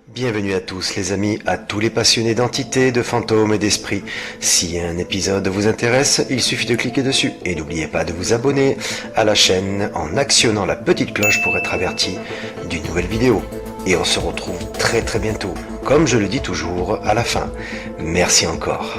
Bienvenue à tous les amis, à tous les passionnés d'entités, de fantômes et d'esprits. Si un épisode vous intéresse, il suffit de cliquer dessus et n'oubliez pas de vous abonner à la chaîne en actionnant la petite cloche pour être averti d'une nouvelle vidéo. Et on se retrouve très bientôt, comme je le dis toujours à la fin. Merci encore.